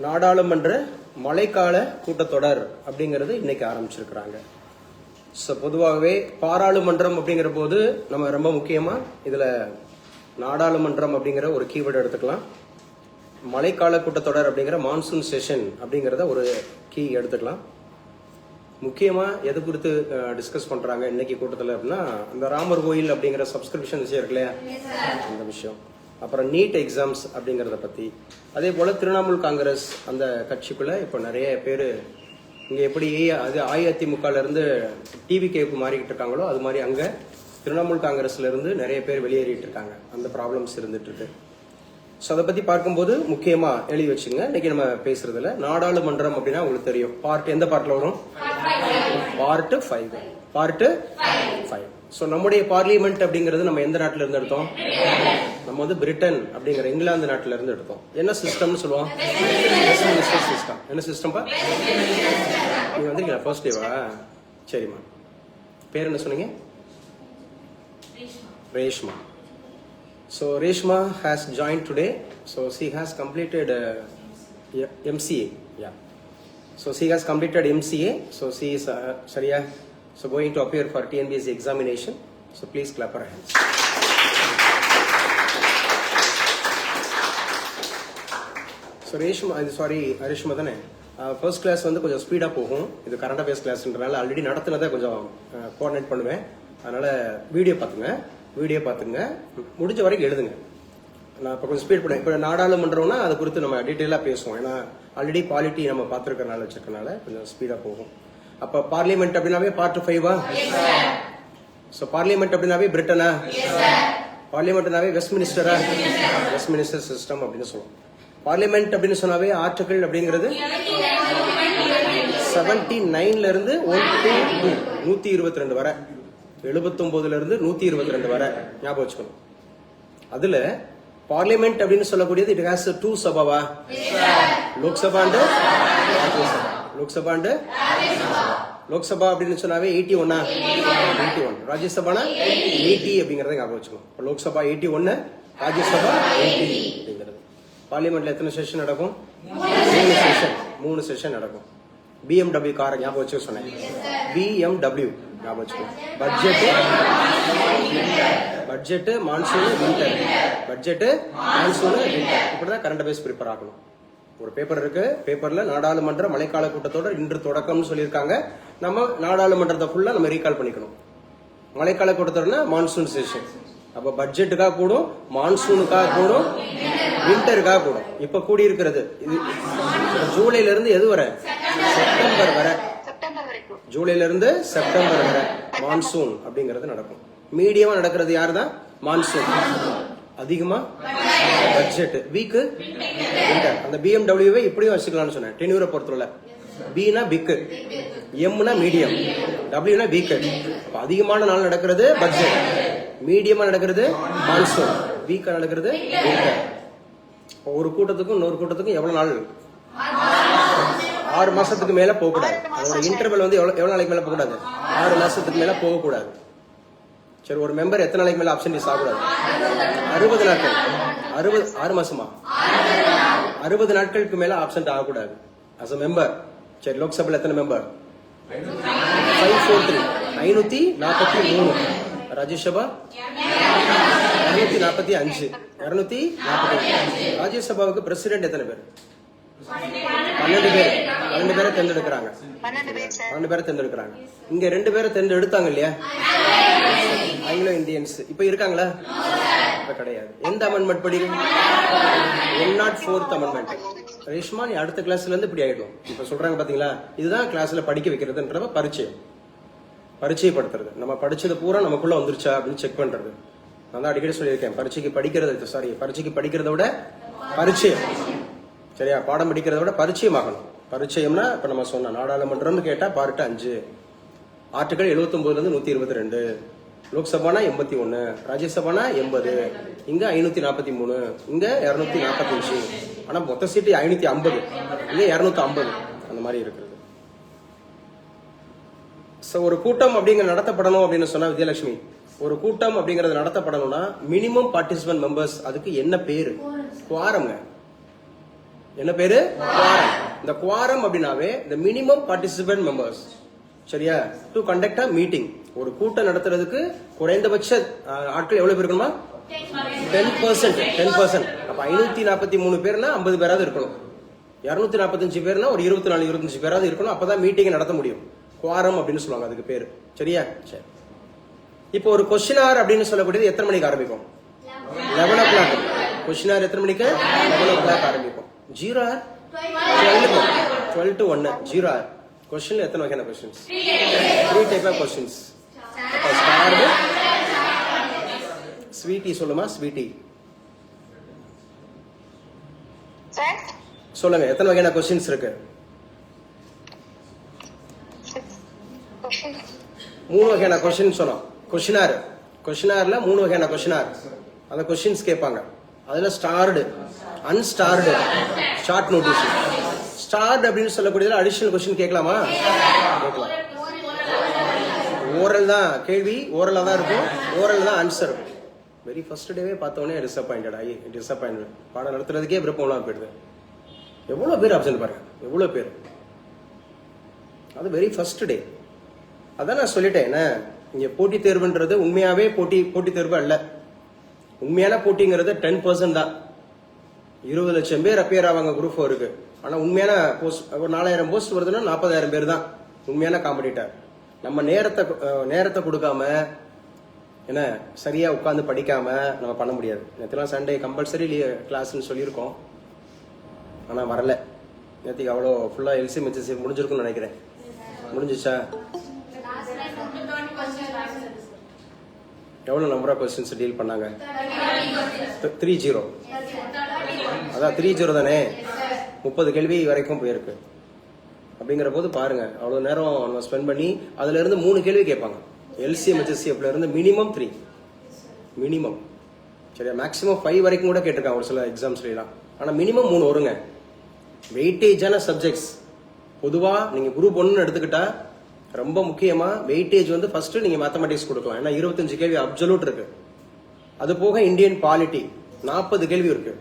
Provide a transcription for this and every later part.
நாடாளுமன்ற மழைக்கால கூட்டத்தொடர் அப்படிங்கிறது இன்னைக்கு ஆரம்பிச்சிருக்கிறாங்க. ஸோ பொதுவாகவே பாராளுமன்றம் அப்படிங்கிற போது நம்ம ரொம்ப முக்கியமா இதுல நாடாளுமன்றம் அப்படிங்கிற ஒரு கீவேர்டு எடுத்துக்கலாம். மழைக்கால கூட்டத்தொடர் அப்படிங்கிற மான்சூன் செஷன் அப்படிங்கிறத ஒரு கீ எடுத்துக்கலாம். முக்கியமா எது குறித்து டிஸ்கஸ் பண்றாங்க இன்னைக்கு கூட்டத்தில் அப்படின்னா, இந்த ராமர் கோயில் அப்படிங்கிற சப்ஸ்கிரிப்ஷன் விஷயம் இருக்கு இல்லையா, அந்த விஷயம். அப்புறம் நீட் எக்ஸாம்ஸ் அப்படிங்கிறத பத்தி, அதே போல திரிணாமுல் காங்கிரஸ் அந்த கட்சிக்குள்ள இப்போ நிறைய பேர் இங்க எப்படி அது அஇஅதிமுகல இருந்து டிவிகேக்கு மாறிக்கிட்டு இருக்காங்களோ அது மாதிரி அங்க திரிணாமுல் காங்கிரஸ்ல இருந்து நிறைய பேர் வெளியேறிட்டு இருக்காங்க. அந்த ப்ராப்ளம்ஸ் இருந்துட்டு இருக்கு. ஸோ அதை பத்தி பார்க்கும்போது முக்கியமா எழுதி வச்சுங்க. இன்னைக்கு நம்ம பேசுறதுல நாடாளுமன்றம் அப்படின்னா உங்களுக்கு தெரியும். பார்ட் எந்த பார்ட்ல வரும்? பார்ட் 5. பார்ட் 5. ஸோ நம்முடைய பார்லிமெண்ட் அப்படிங்கிறது நம்ம எந்த நாட்டில இருந்து எடுத்தோம்? நம்ம வந்து பிரிட்டன் அப்படிங்கிற இங்கிலாந்து நாட்டில இருந்து எடுத்தோம். என்ன சிஸ்டம்னு சொல்லுவோம்? சிஸ்டம். என்ன சிஸ்டம்பா? நீங்க வந்திருக்கீங்களா ஃபர்ஸ்ட் டேவா? சரிம்மா. பேர் என்ன சொன்னீங்க? Reshma. So Reshma has joined today. So she has completed MCA. Yeah. So she has completed MCA. So she is Sharia. So going to appear for TNPSC examination. So please clap her hands. So Reshma, sorry, Reshma தானே. First class வந்து கொஞ்சம் ஸ்பீடாக போகும். இது current affairs கிளாஸ்ன்றனால already நடத்துனதை கொஞ்சம் coordinate பண்ணுவேன். அதனால video பார்த்துங்க, முடிஞ்ச வரைக்கும் எழுதுங்க. நான் இப்போ கொஞ்சம் ஸ்பீட் பண்ணுவேன். இப்போ நாடாளுமன்றம்னா அதை குறித்து நம்ம டீட்டெயிலாக பேசுவோம். ஏன்னா ஆல்ரெடி பாலிட்டி நம்ம பார்த்துருக்கறனால வச்சிருக்கனால கொஞ்சம் ஸ்பீடாக போகும். அப்போ பார்லிமெண்ட் அப்படின்னாவே பார்ட் 5வா? ஸோ பார்லிமெண்ட் அப்படின்னாவே பிரிட்டனா? பார்லிமெண்ட்னாவே வெஸ்ட்மினிஸ்டரா? வெஸ்ட்மினிஸ்டர் சிஸ்டம் அப்படின்னு சொல்லுவோம். பார்லிமெண்ட் அப்படின்னு சொன்னாவே ஆர்டிகிள் அப்படிங்கிறது 79ல இருந்து 122 வரை, 79ல இருந்து 122 வரை ஞாபகம் வச்சுக்கணும். அதுல பார்லிமெண்ட் அப்படின்னு சொல்லக்கூடியது இட் ஹாஸ் 2 சபாவா? லோக்சபா அண்ட் லோக்சபா அப்படின்னு சொன்னாவே 81. ராஜ்யசபானா 80 அப்படிங்கறத ஞாபகம் வச்சுக்கணும். லோக்சபா 81, ராஜ்யசபா 80 அப்படிங்கிறது. பார்லிமெண்ட்ல எத்தனை செஷன் நடக்கும்? 3 செஷன் நடக்கும். BMW காரை ஞாபகம் வச்சு சொன்னேன். BMW ஞாபகம் வச்சுக்கணும். Budget monsoon winter. இப்படிதான் கரண்ட் அஃபேர்ஸ் ப்ரிப்பேர் ஆகணும். ஒரு பேப்பர் இருக்கு. பேப்பர்ல நாடாளுமன்ற மழைக்கால கூட்டத்தொடர் இன்று தொடக்கம்னு சொல்லியிருக்காங்க. நம்ம நாடாளுமன்றத்தை ஃபுல்லா நம்ம ரீகால் பண்ணிக்கணும். மழைக்கால கூட்டத்தொடர்னா மான்சூன் செஷன். அப்ப பட்ஜெட்டுக்காக கூடும், மான்சூனுக்காக கூடும், வின்டருக்காக கூடும். இப்ப கூடி இருக்கிறது இது ஜூலைல இருந்து எது வரை? செப்டம்பர் வரை. ஜூலைல இருந்து செப்டம்பர் வரை மான்சூன் அப்படிங்கறது நடக்கும். மீடியமா நடக்கிறது யாரு தான்? மான்சூன். அதிகமா பட்ஜெட். Week winter. அந்த BMW இப்படியும் வச்சுக்கலாம்னு சொன்னேன். டென்யூரை பொறுத்தவரை பினா பிக், எம்னா மீடியம், டபிள்யூனா வீக். அதிகமான நாள் நடக்கிறது பட்ஜெட், மீடியமா நடக்கிறது மான்சூன், வீக்கா நடக்கிறது வின்டர். ஒரு கூட்டத்துக்கும் இன்னொரு கூட்டத்துக்கும் எவ்வளவு நாள்? 6 மாசத்துக்கு மேல போக கூடாது. அதோட இன்டர்வல் வந்து எவ்வளவு நாளைக்கு மேல போக கூடாது? 6 மாசத்துக்கு மேல போக கூடாது. சரி, ஒரு மெம்பர் எத்தனை நாளைக்கு மேல அப்சென்டீஸ் ஆகக்கூடாது? 60 நாட்கள். 6 மாசமா? 60 நாட்களுக்கு மேல ஆப்சென்ட் ஆகக்கூடாது அஸ் அ மெம்பர். சரி, லோக்சபால எத்தனை மெம்பர்? 543, 543. ராஜ்யசபா 245, 245. ராஜ்யசபாவுக்கு பிரசிடென்ட் எத்தனை பேர்? 12 பேர். 12 பேரை தேர்ந்தெடுக்கிறாங்க. 12 பேரை தேர்ந்தெடுக்கிறாங்க. இங்க 2 பேரை தேர்ந்தெடுத்தாங்க இல்லையா, ஆங்கிலோ இந்தியன்ஸ். இப்ப இருக்காங்களா? இப்ப கிடையாது. எந்த அமெண்ட்மெண்ட் படி? 104th amendment. ரேஷ்மா, நீ அடுத்த கிளாஸ்ல இருந்து இப்படி ஆயிடும். இப்ப சொல்றாங்க பாத்தீங்களா, இதுதான் கிளாஸ்ல படிக்க வைக்கிறதுன்ற பரிச்சயப்படுத்துறது. நம்ம படிச்சது பூரா நமக்குள்ள வந்துருச்சா அப்படின்னு செக் பண்றது. நான் தான் அடிக்கடி சொல்லியிருக்கேன், பரீட்சைக்கு படிக்கிறத விட பரிச்சயம். சரியா? பாடம் படிக்கிறத விட பரிச்சயம் ஆகணும். பரிச்சயம்னா இப்ப நம்ம சொன்ன நாடாளுமன்றம்னு கேட்டா பார்ட் 5, ஆர்டிகல் 79ல இருந்து 122. லோக்சபானா 81, ராஜ்யசபானா 80, இங்க 543, இங்க 245. ஆனா மொத்த சீட்டு 550, இங்க 250. அந்த மாதிரி இருக்கிறது. ஒரு கூட்டம் அப்படிங்கிற நடத்தப்படணும் அப்படின்னு சொன்னா விஜயலட்சுமி, ஒரு கூட்டம் அப்படிங்கறது நடத்தப்படணும்னா மினிமம் பார்ட்டிசிபென்ட் மெம்பர்ஸ், அதுக்கு என்ன பேரு? குவாரம்ங்க. என்ன பேரு? குவாரம். இந்த குவாரம் அப்படின்னாவே இந்த மினிமம் பார்ட்டிசிபென்ட் மெம்பர்ஸ், சரியா, டு கண்டக்ட் அ மீட்டிங். ஒரு கூட்டம் நடத்துறதுக்கு குறைந்தபட்ச ஆட்கள் எவ்வளவு பேர் இருக்கணுமா? 10%. 10%. அப்ப 543 பேர்னா 50 பேராவது இருக்கணும். 245 பேர்னா ஒரு 24-25 பேராவது இருக்கணும். அப்பதான் மீட்டிங் நடத்த முடியும். குவாரம் அப்படின்னு சொல்லுவாங்க அதுக்கு பேரு, சரியா? சரி. இப்போ ஒரு கொஸ்டினார் அப்படின்னு சொல்லக்கூடியது எத்தனை மணிக்கு ஆரம்பிக்கும்? 11 o'clock. கொஸ்டினார் எத்தனை மணிக்கு? 11 o'clock ஆரம்பிக்கும். Zero 12 to 1. ஜீரோ கொஸ்டின்ல எத்தனை வகையான questions? 3 type of questions. Start, Sweety சொல்லுமா? ஸ்வீட்டி சொல்லுங்க, எத்தனை வகையான கொஸ்டின்ஸ் இருக்கு? 3 வகையான கொஸ்டின் சொன்னோம். கொஸ்டினார்ல 3 வகையான கொஸ்டினார். அந்த கொஸ்டின்ஸ் கேட்பாங்க. அதுல starred, unstarred, short notice. Starred அப்படின்னு சொல்லக்கூடியதுல அடிஷனல் கொஸ்டின் கேட்கலாமா? கேட்கலாம். ஓரல் தான் கேள்வி, ஓரலா தான் இருக்கும், ஓரல் தான் ஆன்சர். வெரி ஃபர்ஸ்ட் டேவே பார்த்தோன்னே டிசப்பாயின்ட். பாடம் நடத்துறதுக்கே விருப்பம்லாம் போயிடுது. எவ்வளவு பேர் அப்சென்ட் பாருங்க, எவ்வளவு பேர். அது வெரி ஃபர்ஸ்ட் டே. அதான் நான் சொல்லிட்டேன், என்ன இங்க போட்டித் தேர்வுன்றது உண்மையாவே போட்டி தேர்வு அல்ல. உண்மையான போட்டிங்கிறது 10% தான். 20 லட்சம் பேர் அப்பியர் ஆவாங்க குரூப் 4க்கு. ஆனா உண்மையான போஸ்ட் ஒரு 4000 போஸ்ட் வருதுன்னா 40,000 பேர் தான் உண்மையான காம்படிட்டர். நம்ம நேரத்தை கொடுக்காம, என்ன சரியா உட்கார்ந்து படிக்காம நம்ம பண்ண முடியாது. நேற்றுலாம் சண்டே கம்பல்சரி கிளாஸ்ன்னு சொல்லியிருக்கோம், ஆனா வரல. நேற்றுக்கு அவ்வளோ ஃபுல்லா எல்சி மெச்சசி முடிஞ்சிருக்கும்னு நினைக்கிறேன். முடிஞ்சிச்சா? எவ்வளவு நம்பர் ஆஃப் கொஸ்டின்ஸ் டீல் பண்ணாங்க? 30. அதான் 30 தானே, 30 கேள்வி வரைக்கும் போயிருக்கு. அப்படிங்கிற போது பாருங்க, அவ்வளவு நேரம் நம்ம ஸ்பெண்ட் பண்ணி அதுல இருந்து 3 கேள்வி கேட்பாங்க. எல்சிஎம் ஹெச்எஸ்சிஎஃப்ல இருந்து மினிமம் 3, மினிமம், சரியா? மேக்ஸிமம் 5 வரைக்கும் கூட கேட்டிருக்காங்க ஒரு சில எக்ஸாம்ஸ்லாம். ஆனா மினிமம் 3 வருங்க. வெயிட்டேஜான சப்ஜெக்ட்ஸ். பொதுவா நீங்க குரூப் 1 எடுத்துக்கிட்டா ரொம்ப முக்கியமா வெயிட்டேஜ் வந்து ஃபர்ஸ்ட் நீங்க மேத்தமெட்டிக்ஸ் கொடுக்கலாம். ஏன்னா 25 கேள்வி அப்சல்யூட் இருக்கு. அது போக இந்தியன் பாலிட்டி 40 கேள்வி இருக்கு.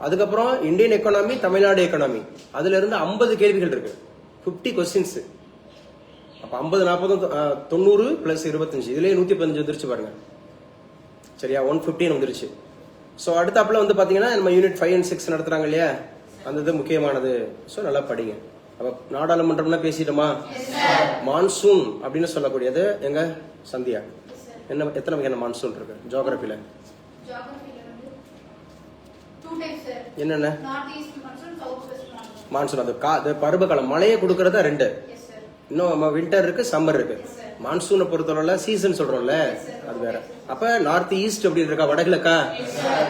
அதுக்கப்புறம் இந்தியன் எக்கானமி, தமிழ்நாடு எக்கானமி, அதுல இருந்து 50 கேள்விகள் இருக்கு. 50 கொஸ்டின்ஸ். அப்ப 50, 40, 90 பிளஸ் 25, இதுலயே 115 வந்துருச்சு பாருங்க, சரியா? 115 வந்துருச்சு. ஸோ அடுத்தாப்புல வந்து பாத்தீங்கன்னா நம்ம யூனிட் 5 and 6 நடத்துறாங்க இல்லையா, அந்த இது முக்கியமானது. ஸோ நல்லா படிங்க. அப்ப நாடாளுமன்றம்னா பேசிட்டோமா? மான்சூன் அப்படின்னு சொல்லக்கூடியது எங்க சந்தியா, என்ன எத்தனை வகையான மான்சூன் இருக்கு ஜியோகிராபில? என்னென்ன மான்சூன்? அது பருவகாலம், மழையை கொடுக்கறதா 2. இன்னும் நம்ம வின்டர் இருக்கு, சம்மர் இருக்கு. மான்சூனை பொறுத்தவரை சீசன் சொல்றோம்ல, அது வேற. அப்ப நார்த் ஈஸ்ட் அப்படி இருக்கா, வடகிழக்கா?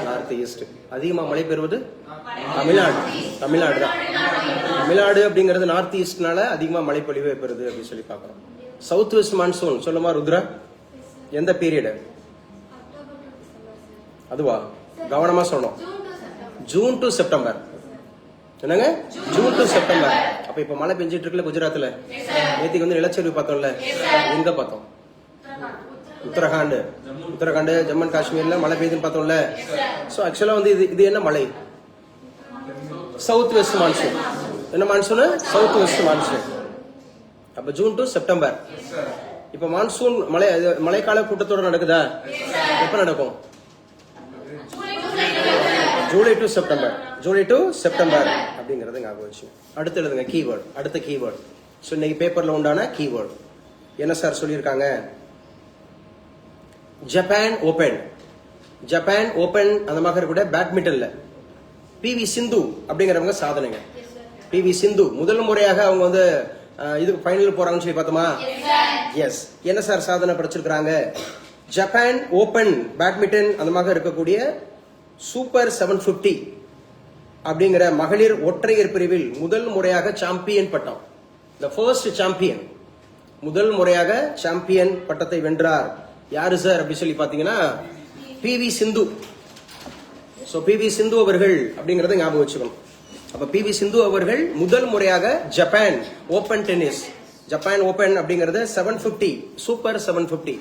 North east. அதிகமா மழை பெறுவது தமிழ்நாடு. தமிழ்நாடு தான். தமிழ்நாடு அப்படிங்கிறது நார்த் ஈஸ்ட்னால அதிகமா மழை பொழிவு பெறுது அப்படின்னு சொல்லி பாக்குறோம். சவுத் வெஸ்ட் மான்சூன் சொல்லுமா ருத்ரா? எந்த பீரியட்? அதுவா? கவனமா சொல்லணும். June to September. என்னங்க? June to September. அப்ப இப்ப மழை பெஞ்சிட்டு இருக்குல்ல குஜராத்ல, நேற்றுக்கு வந்து நிலச்சரிவு பார்த்தோம்ல, எங்க பார்த்தோம்? உத்தரகாண்ட், ஜம்மு அண்ட் காஷ்மீர்ல மழை பெய்யுதுன்னு பார்த்தோம்ல. சோ ஆக்சுவலா வந்து இது என்ன மழை? South west monsoon. என்ன மான்சூன்? South west monsoon. அப்ப ஜூன் டு செப்டம்பர். இப்ப மான்சூன் மழைக்கால கூட்டத்தோட நடக்குதா? எப்ப நடக்கும்? July to September. July to September அப்படிங்கறது ஞாபகம் வச்சு அடுத்து எழுதுங்க கீவேர்ட். அடுத்த கீவேர்ட். ஸோ இன்னைக்கு பேப்பர்ல உண்டான கீவேர்ட் என்ன சார் சொல்லியிருக்காங்க? Japan open. ஜப்பான் ஓபன் அந்த மாதிரி கூட பேட்மிண்டன்ல PV சிந்து அப்படிங்கிறவங்க சாதனைங்க. PV சிந்து முதல் முறையாக அவங்க வந்து இதுக்கு ஃபைனல் போறாங்கன்னு சொல்லி பார்த்தோமா? எஸ். என்ன சார் சாதனை படிச்சிருக்காங்க? ஜப்பான் ஓபன் பேட்மிண்டன் அந்த மாதிரி இருக்கக்கூடிய சூப்பர் 750 அப்படிங்கிற மகளிர் ஒற்றையர் பிரிவில் முதல் முறையாக சாம்பியன் பட்டம். தி ஃபர்ஸ்ட் சாம்பியன், முதல் முறையாக சாம்பியன் பட்டத்தை வென்றார். யாரு சார் அப்படி சொல்லி பாத்தீங்கன்னா PV சிந்து. சோ PV சிந்து அவர்கள் அப்படிங்கறத ஞாபகம் வச்சுக்கணும். அப்ப PV சிந்து அவர்கள் முதல் முறையாக Japan open tennis, Japan open அப்படிங்கறது 750 சூப்பர் 750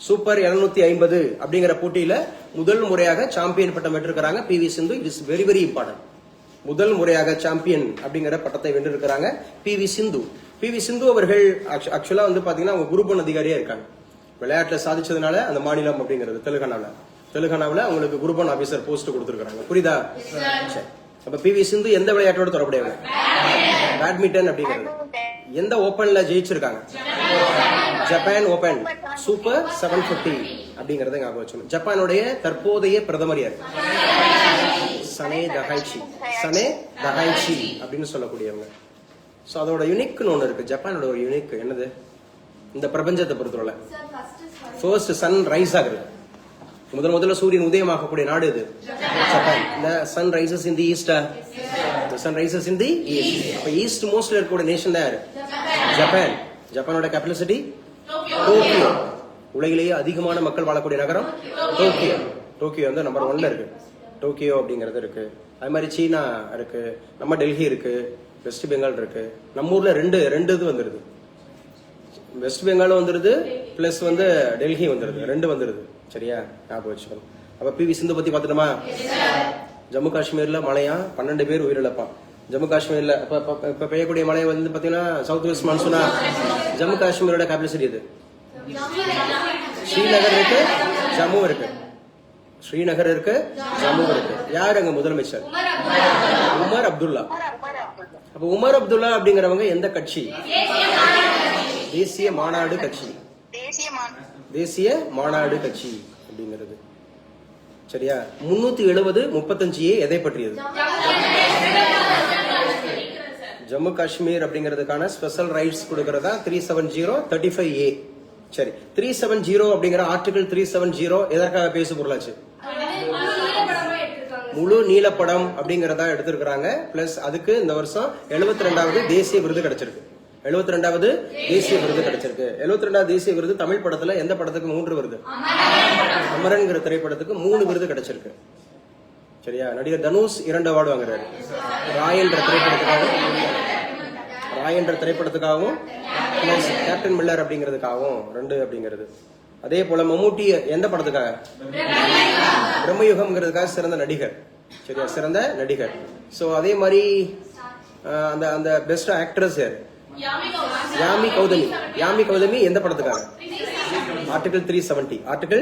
சூப்பர் 750 அப்படிங்கிற போட்டியில முதல் முறையாக சாம்பியன் பட்டம் பெற்றிருக்கிறாங்க PV Sindhu. It is very very important. முதல் முறையாக சாம்பியன் அப்படிங்கிற பட்டத்தை வென்றிருக்கிறாங்க பி.வி. சிந்து. பி.வி. சிந்து அவர்கள் ஆக்சுவலா வந்து பாத்தீங்கன்னா அவங்க குரூப் 1 அதிகாரியா இருக்காங்க. விளையாட்டுல சாதிச்சதுனால அந்த மாநிலம் அப்படிங்கிறது தெலுங்கானாவில் அவங்களுக்கு குரூப் 1 ஆபீசர் போஸ்ட் கொடுத்துருக்காங்க. புரியுதா? அப்ப பி.வி. சிந்து எந்த விளையாட்டோட தொடர்புடையவங்க? பேட்மிண்டன் அப்படிங்கிறது. எந்த ஓபன்ல ஜெயிச்சிருக்காங்க? ஜப்பான் ஓபன் சூப்பர் 750 அப்படிங்கறத ஞாபகம் வச்சுக்கணும். ஜப்பானுடைய தற்போதைய பிரதமர் யார்? சனே தகாய்ச்சி அப்படின்னு சொல்லக்கூடியவங்க. சோ அதோட யுனிக்னு ஒண்ணு இருக்கு. ஜப்பானோட ஒரு யுனிக் என்னது? இந்த பிரபஞ்சத்தை பொறுத்தவரை ஃபர்ஸ்ட் சன் ரைஸ் ஆகுது. முதல்ல சூரியன் உதயமாகக்கூடிய நாடு இது ஜப்பான். இந்த sun rises in the east. Sun rises in the east. அப்ப ஈஸ்ட் மோஸ்ட்ல இருக்கக்கூடிய நேஷன் தான் யாரு? ஜப்பான். ஜப்பானோட கேபிட்டல் சிட்டி டோக்கியோ. உலகிலேயே அதிகமான மக்கள் வாழக்கூடிய நகரம் டோக்கியோ. டோக்கியோ வந்து நம்பர் 1ல இருக்கு. டோக்கியோ அப்படிங்கிறது இருக்கு. அது மாதிரி சீனா இருக்கு, நம்ம டெல்லி இருக்கு, வெஸ்ட் பெங்கால் இருக்கு. நம்ம ஊர்ல ரெண்டு இது வந்துருது. வெஸ்ட் பெங்காலும் வந்துருது, பிளஸ் வந்து டெல்லி வந்துருது. 2 வந்துருது. சரியா? ஞாபகம் வச்சுக்கணும். அப்ப பி.வி. சிந்து பத்தி பாத்துட்டோமா? ஜம்மு காஷ்மீர்ல மழையா 12 பேர் உயிரிழப்பான். ஜம்மு காஷ்மீர்ல இப்ப பெய்யக்கூடிய மழை வந்து பாத்தீங்கன்னா சவுத் வெஸ்ட் மான்சூனா. ஜம்மு காஷ்மீரோட கேபிட்டல் சிட்டி இது ஸ்ரீநகர் இருக்கு, ஜம்மு இருக்கு. ஸ்ரீநகர் இருக்கு, ஜம்மு இருக்கு. யார் அங்க முதலமைச்சர்? உமர் அப்துல்லா. அப்ப உமர் அப்துல்லா அப்படிங்கிறவங்க எந்த கட்சி? தேசிய மாநாடு கட்சி. தேசிய மாநாடு கட்சி அப்படிங்கிறது. சரியா? 370-35A எதை பற்றியது? ஜம்மு காஷ்மீர் அப்படிங்கிறதுக்கான ஸ்பெஷல் ரைட்ஸ் கொடுக்கறதா 370-35A. சரி, 370 அப்படிங்கிற ஆர்டிகல் 370 எதற்காக பேசு பொருளாச்சு? முழு நீலப்படம் அப்படிங்கறதா எடுத்திருக்கிறாங்க. பிளஸ் அதுக்கு இந்த வருஷம் 72வது தேசிய விருது கிடைச்சிருக்கு. 72வது தேசிய விருது கிடைச்சிருக்கு. 72வது தேசிய விருது தமிழ் படத்துல எந்த படத்துக்கு 3 விருது? அமரன்கிற திரைப்படத்துக்கு 3 விருது கிடைச்சிருக்கு. சரியா? நடிகர் தனுஷ் 2 அவார்டு வாங்குறாரு. ராய் என்ற திரைப்படத்துக்காகவும் கேப்டன் மில்லர் அப்படிங்கிறதுக்காகவும் 2 அப்படிங்கிறது. அதே போல மம்முட்டி எந்த படத்துக்காக? பிரம்மயுகம்ங்கிறதுக்காக சிறந்த நடிகர். சரியா? சிறந்த நடிகர். சோ அதே மாதிரி அந்த பெஸ்ட் ஆக்ட்ரஸ் யாரு? யாமி கௌதமி எந்த படத்துக்காக? ஆர்டிகல் 370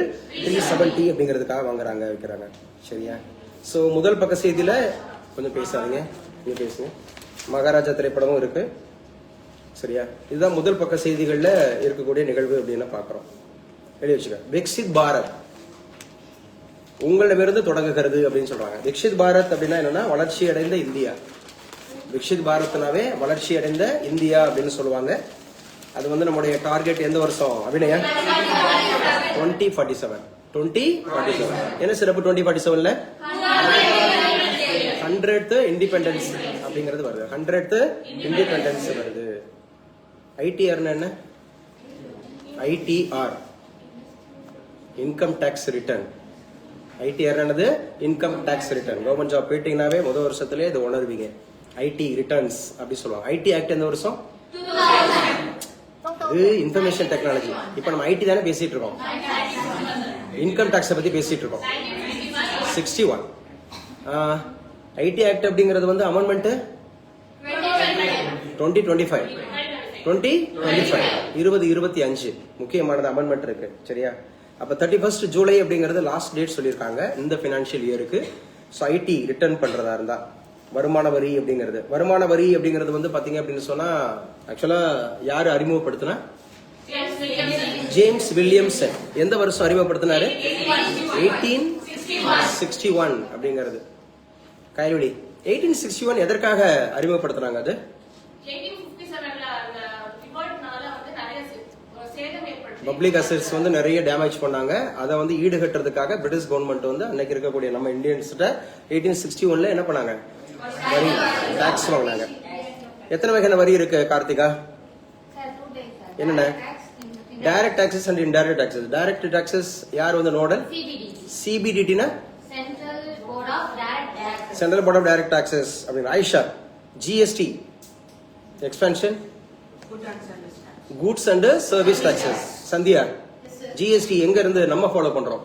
அப்படிங்கிறதுக்காக வாங்குறாங்க, வைக்கிறாங்க. சரியா? சோ முதல் பக்க செய்தியில கொஞ்சம் பேசாதீங்க, நீங்க பேசுங்க. மகாராஜா திரைப்படமும் இருக்கு. சரியா? இதுதான் முதல் பக்க செய்திகள்ல இருக்கக்கூடிய நிகழ்வு அப்படின்னு பாக்குறோம். எழுதி வச்சுக்க. விக்சித் பாரத் உங்களிடமிருந்து தொடங்குகிறது அப்படின்னு சொல்றாங்க. விக்சித் பாரத் அப்படின்னா என்னன்னா வளர்ச்சி அடைந்த இந்தியா. விக்சித் பாரத்னாவே வளர்ச்சி அடைந்த இந்தியா அப்படின்னு சொல்லுவாங்க. அது வந்து நம்முடைய டார்கெட் எந்த வருஷம் அபிநயா? 2047. என்ன சிறப்பு 2047ல? 100th இண்டிபெண்டன்ஸ் அப்படிங்கிறது வருது. 100th இண்டிபெண்டன்ஸ் வருது. ITR என்ன? ITR income tax return. ITR என்னது? Income tax return. Government job போயிட்டீங்கன்னாவே முதல் வருஷத்துலேயே இது உணர்வீங்க. IT ரிட்டர்ன்ஸ் அப்படி சொல்லுவாங்க. IT ஆக்ட் எந்த வருஷம்? இது இன்ஃபர்மேஷன் டெக்னாலஜி. இப்ப நம்ம IT தானே பேசிட்டு இருக்கோம். இன்கம் டாக்ஸ் பத்தி பேசிட்டு இருக்கோம். 61 IT ஆக்ட் அப்படிங்கிறது வந்து அமெண்ட்மெண்ட் 2025 முக்கியமானது அமெண்ட்மெண்ட் இருக்கு. சரியா? அப்ப 31 ஜூலை அப்படிங்கிறது லாஸ்ட் டேட் சொல்லியிருக்காங்க இந்த பினான்சியல் இயருக்கு. ஸோ IT ரிட்டர்ன் பண்றதா இருந்தா வருமான வரி அப்படிங்கிறது வந்து பாத்தீங்க அப்படின்னு சொன்னா ஆக்சுவலா யாரு அறிமுகப்படுத்தினா? James Williamson. எந்த வருஷம் அறிமுகப்படுத்தினாரு? 1861 அப்படிங்கிறது. கைல்வெளி 1861 எதற்காக அறிமுகப்படுத்தினாங்க? அது பப்ளிக் அசெட்ஸ் வந்து நிறைய டேமேஜ் பண்ணாங்க. அதை வந்து ஈடுகட்டுறதுக்காக பிரிட்டிஷ் கவர்மெண்ட் வந்து அன்னைக்கு இருக்கக்கூடிய நம்ம இந்தியன்ஸ்ட 1861 என்ன பண்ணாங்க? வரி டாக்ஸ் வாங்கினாங்க. எத்தனை வகையான வரி இருக்கு கார்த்திகா? என்னென்ன? Direct taxes and indirect taxes. Direct taxes யார் வந்து நோடல்? CBDT-னா central board of direct taxes அப்படிங்க. Ayesha GST expansion goods and service taxes. Sandhya GST எங்க இருந்து நம்ம ஃபாலோ பண்றோம்?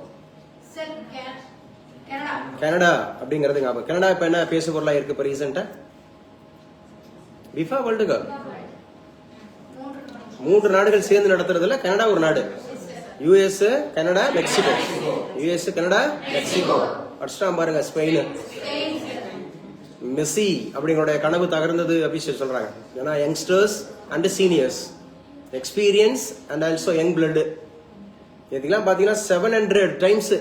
கனடா அப்படிங்கிறது ஞாபகம். கனடா இப்ப என்ன பேசு பொருளா இருக்கு இப்ப ரீசெண்டா? FIFA வேர்ல்டு கப் 3 நாடுகள் சேர்ந்து நடத்துறதுல கனடா ஒரு நாடு. US, Canada, Mexico. US, Canada, Mexico. அடிச்சிட்டான் பாருங்க ஸ்பெயின். மெஸ்ஸி அப்படிங்களுடைய கனவு தகர்ந்தது அப்படின்னு சொல்றாங்க. ஏன்னா youngsters and seniors, experience and also young blood. இதுக்கெல்லாம் பாத்தீங்கன்னா 700 டைம்ஸ்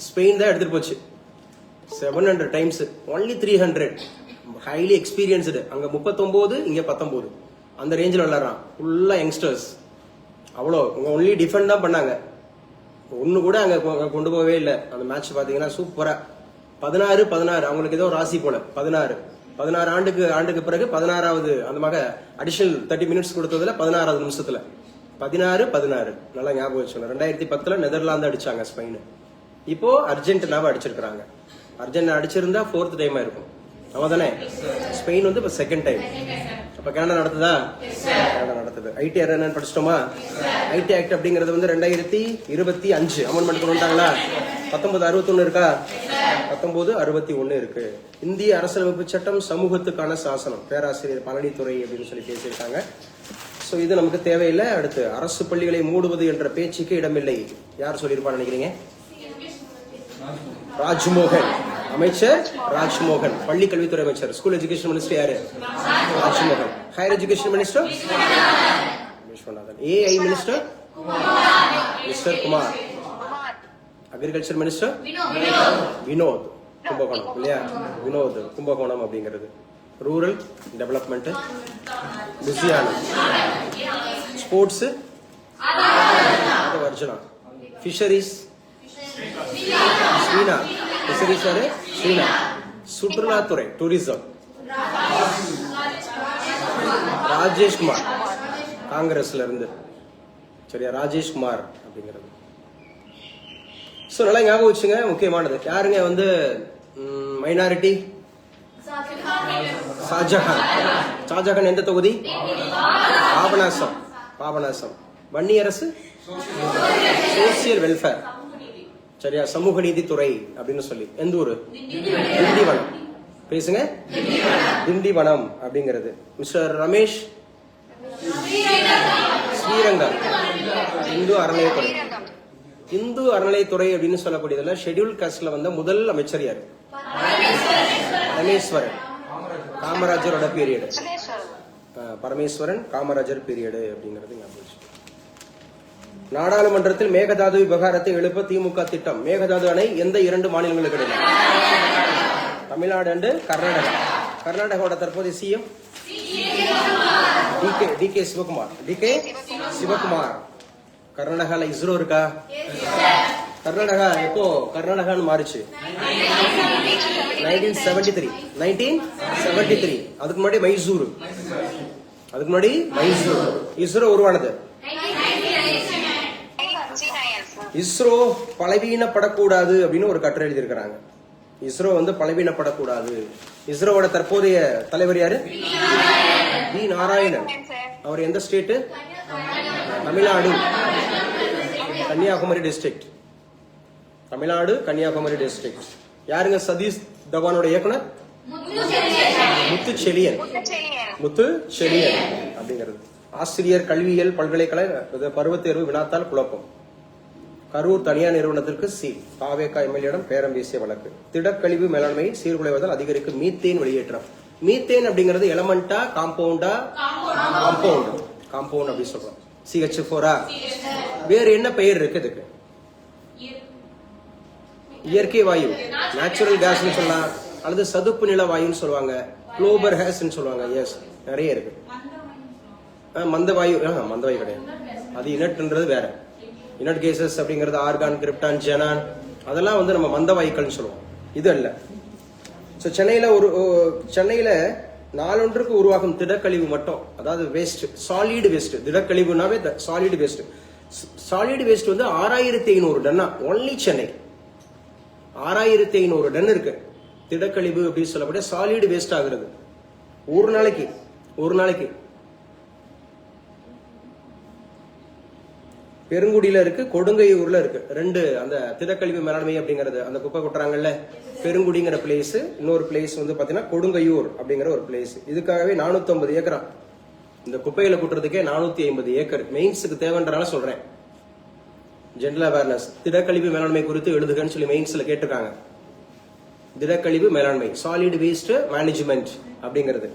ஸ்பெயின் தான் எடுத்துட்டு போச்சு. 700 டைம்ஸ், ஒன்லி 300 ஹைலி எக்ஸ்பீரியன்ஸ்டு. அங்க 39, இங்க 19. அந்த ரேஞ்சில் விளையாடுறான். ஃபுல்லா யங்ஸ்டர்ஸ். அவ்வளோ ஒன்லி டிஃபெண்ட் தான் பண்ணாங்க. ஒன்னு கூட அங்க கொண்டு போகவே இல்லை. அந்த மேட்ச் பாத்தீங்கன்னா சூப்பரா 16-16 அவங்களுக்கு ஏதோ ராசி போல. 16 ஆண்டுக்கு பிறகு 16வது அந்த மாதிரி அடிஷனல் 30 மினிட்ஸ் கொடுத்ததுல 16வது நிமிஷத்துல 16-16 நல்லா ஞாபகம் வச்சுக்கணும். 2010 நெதர்லாந்து அடிச்சாங்க ஸ்பெயின். இப்போ அர்ஜென்டினாவை அடிச்சிருக்காங்க. அர்ஜென்டினா அடிச்சிருந்தா 4th டைமா இருக்கும். அவதானே? ஸ்பெயின் வந்து இப்ப 2nd டைம். அப்ப கனடா நடத்துதா? கனடா நடத்துது. ஐடி என்னன்னு படிச்சிட்டோமா? ஐடி ஆக்ட் அப்படிங்கிறது வந்து 2025 அமெண்ட்மெண்ட் கொண்டு வந்தாங்களா? 1961 இருக்கா? 1961 இருக்கு. இந்திய அரசியலமைப்பு சட்டம் சமூகத்துக்கான சாசனம். பேராசிரியர் பழனித்துறை அப்படின்னு சொல்லி பேசியிருக்காங்க. சோ இது நமக்கு தேவையில்லை. அடுத்து அரசு பள்ளிகளை மூடுவது என்ற பேச்சுக்கு இடமில்லை. யார் சொல்லியிருப்பான்னு நினைக்கிறீங்க? ராஜ்மோகன். அமைச்சர் ராஜ்மோகன். பள்ளி கல்வித்துறை அமைச்சர். ஸ்கூல் எஜுகேஷன் மினிஸ்டர் யாரு? Rajmohan. Higher education minister Viswanathan. AI minister mister Kumar. Agriculture minister Vinod Kumbakonam. இல்லையா? வினோத் கும்பகோணம் அப்படிங்கிறது. ரூரல் டெவலப்மெண்ட் பிஸியான. Sports Arjuna. Fisheries Sreena. Fisheries யாரு? ஸ்ரீனா. சுற்றுலாத்துறை டூரிசம் ராஜேஷ்குமார் காங்கிரஸ்ல இருந்து. சரியா? ராஜேஷ்குமார் அப்படிங்கிறது. சோ நல்லா ஞாபகம் வச்சுங்க. முக்கியமானது யாருங்க வந்து மைனாரிட்டி? ஷாஜஹான். ஷாஜஹான் எந்த தொகுதி? பாபநாசம். Vanniyarasu social welfare. சரியா? சமூக நீதித்துறை அப்படின்னு சொல்லி. எந்த ஊரு? திண்டிவனம். பேசுங்க. திண்டிவனம் அப்படிங்கிறது. மிஸ்டர் ரமேஷ் ஸ்ரீரங்கம். இந்து அறநிலையத்துறை அப்படின்னு சொல்லக்கூடியதுல ஷெட்யூல் காஸ்ட்ல வந்த முதல் அமைச்சர் யாரு? பரமேஸ்வரன். காமராஜரோட பீரியடு. பரமேஸ்வரன் காமராஜர் பீரியடு அப்படிங்கிறது ஞாபகம். நாடாளுமன்றத்தில் மேகதாது விவகாரத்தை எழுப்ப திமுக திட்டம். மேகதாது அணை எந்த 2 மாநிலங்களுக்கு இடையில? தமிழ்நாடு அண்டு கர்நாடகா. கர்நாடகாவோட தற்போதைய சிஎம் டிகே சிவகுமார். கர்நாடகால இஸ்ரோ இருக்கா? கர்நாடகா எப்போ கர்நாடகான்னு மாறிச்சு? 1973. அதுக்கு முன்னாடி மைசூர். இஸ்ரோ உருவானது. இஸ்ரோ பலவீனப்படக்கூடாது அப்படின்னு ஒரு கட்டுரை எழுதியிருக்கிறாங்க. இஸ்ரோ வந்து பலவீனப்படக்கூடாது. இஸ்ரோவோட தற்போதைய தலைவர் யாரு? வி நாராயணன். அவர் எந்த state? Tamil Nadu, Kanyakumari district. Tamil Nadu Kanyakumari district. யாருங்க சதீஷ் தவானோட இயக்குனர்? முத்துச்செழியன் அப்படிங்கிறது. ஆசிரியர் கல்வியியல் பல்கலைக்கழக பருவத் தேர்வு வினாத்தால் குழப்பம். கரூர் தனியார் நிறுவனத்திற்கு சீல். தாவேகா எம்எல்ஏடம் பேரம் பேசிய வழக்கு. திடக்கழிவு மேலாண்மையை சீர்குலைவதால் அதிகரிக்கும் மீத்தேன் வெளியேற்றம். மீத்தேன் அப்படிங்கிறது எலமெண்டா காம்பவுண்டா? காம்பவுண்ட் அப்படி சொல்றோம். CH4. வேற என்ன பெயர் இருக்கு இதுக்கு? இயற்கை வாயு, நேச்சுரல் கேஸ்னு சொல்லலாம், அல்லது சதுப்பு நில வாயுன்னு சொல்லுவாங்க, குளோபர் ஹேஸ்ன்னு சொல்லுவாங்க. எஸ், நிறைய இருக்கு. மந்த வாயு கிடையாது. அது இனட்ன்றது வேற. இனட் கேசஸ் அப்படிங்கிறது ஆர்கான், கிரிப்டான், ஜெனான், அதெல்லாம் வந்து நம்ம மந்த வாயுக்கள்னு சொல்லுவோம். இது அல்ல. ஸோ சென்னையில நாளொன்றுக்கு உருவாகும் திடக்கழிவு மட்டும், அதாவது வேஸ்ட், சாலிட் வேஸ்ட். திடக்கழிவுனாவே சாலிட் வேஸ்ட். சாலிட் வேஸ்ட் வந்து 6500 டன்னா. ஒன்லி சென்னை 6500 டன் இருக்கு. திடக்கழிவு அப்படின்னு சொல்லக்கூடிய சாலிட் வேஸ்ட் ஆகுறது ஒரு நாளைக்கு. பெருங்குடியில இருக்கு, கொடுங்கையூர்ல இருக்கு. ரெண்டு அந்த திடக்கழிவு மேலாண்மை அப்படிங்கிறது அந்த குப்பை கொட்டுறாங்கல்ல, பெருங்குடிங்கிற பிளேஸ், இன்னொரு பிளேஸ் வந்து பாத்தீங்கன்னா கொடுங்கையூர் அப்படிங்கிற ஒரு பிளேஸ். இதுக்காகவே 450 ஏக்கரா இந்த குப்பையில கூட்டுறதுக்கே 450 ஏக்கர் மெயின்ஸுக்கு தேவைன்றனால சொல்றேன். ஜெனரல் அவேர்னஸ், திடக்கழிவு மேலாண்மை குறித்து எழுதுகன்னு சொல்லி மெயின்ஸ்ல கேட்டிருக்காங்க. திடக்கழிவு மேலாண்மை, சாலிட் வேஸ்ட் மேனேஜ்மெண்ட் அப்படிங்கிறது.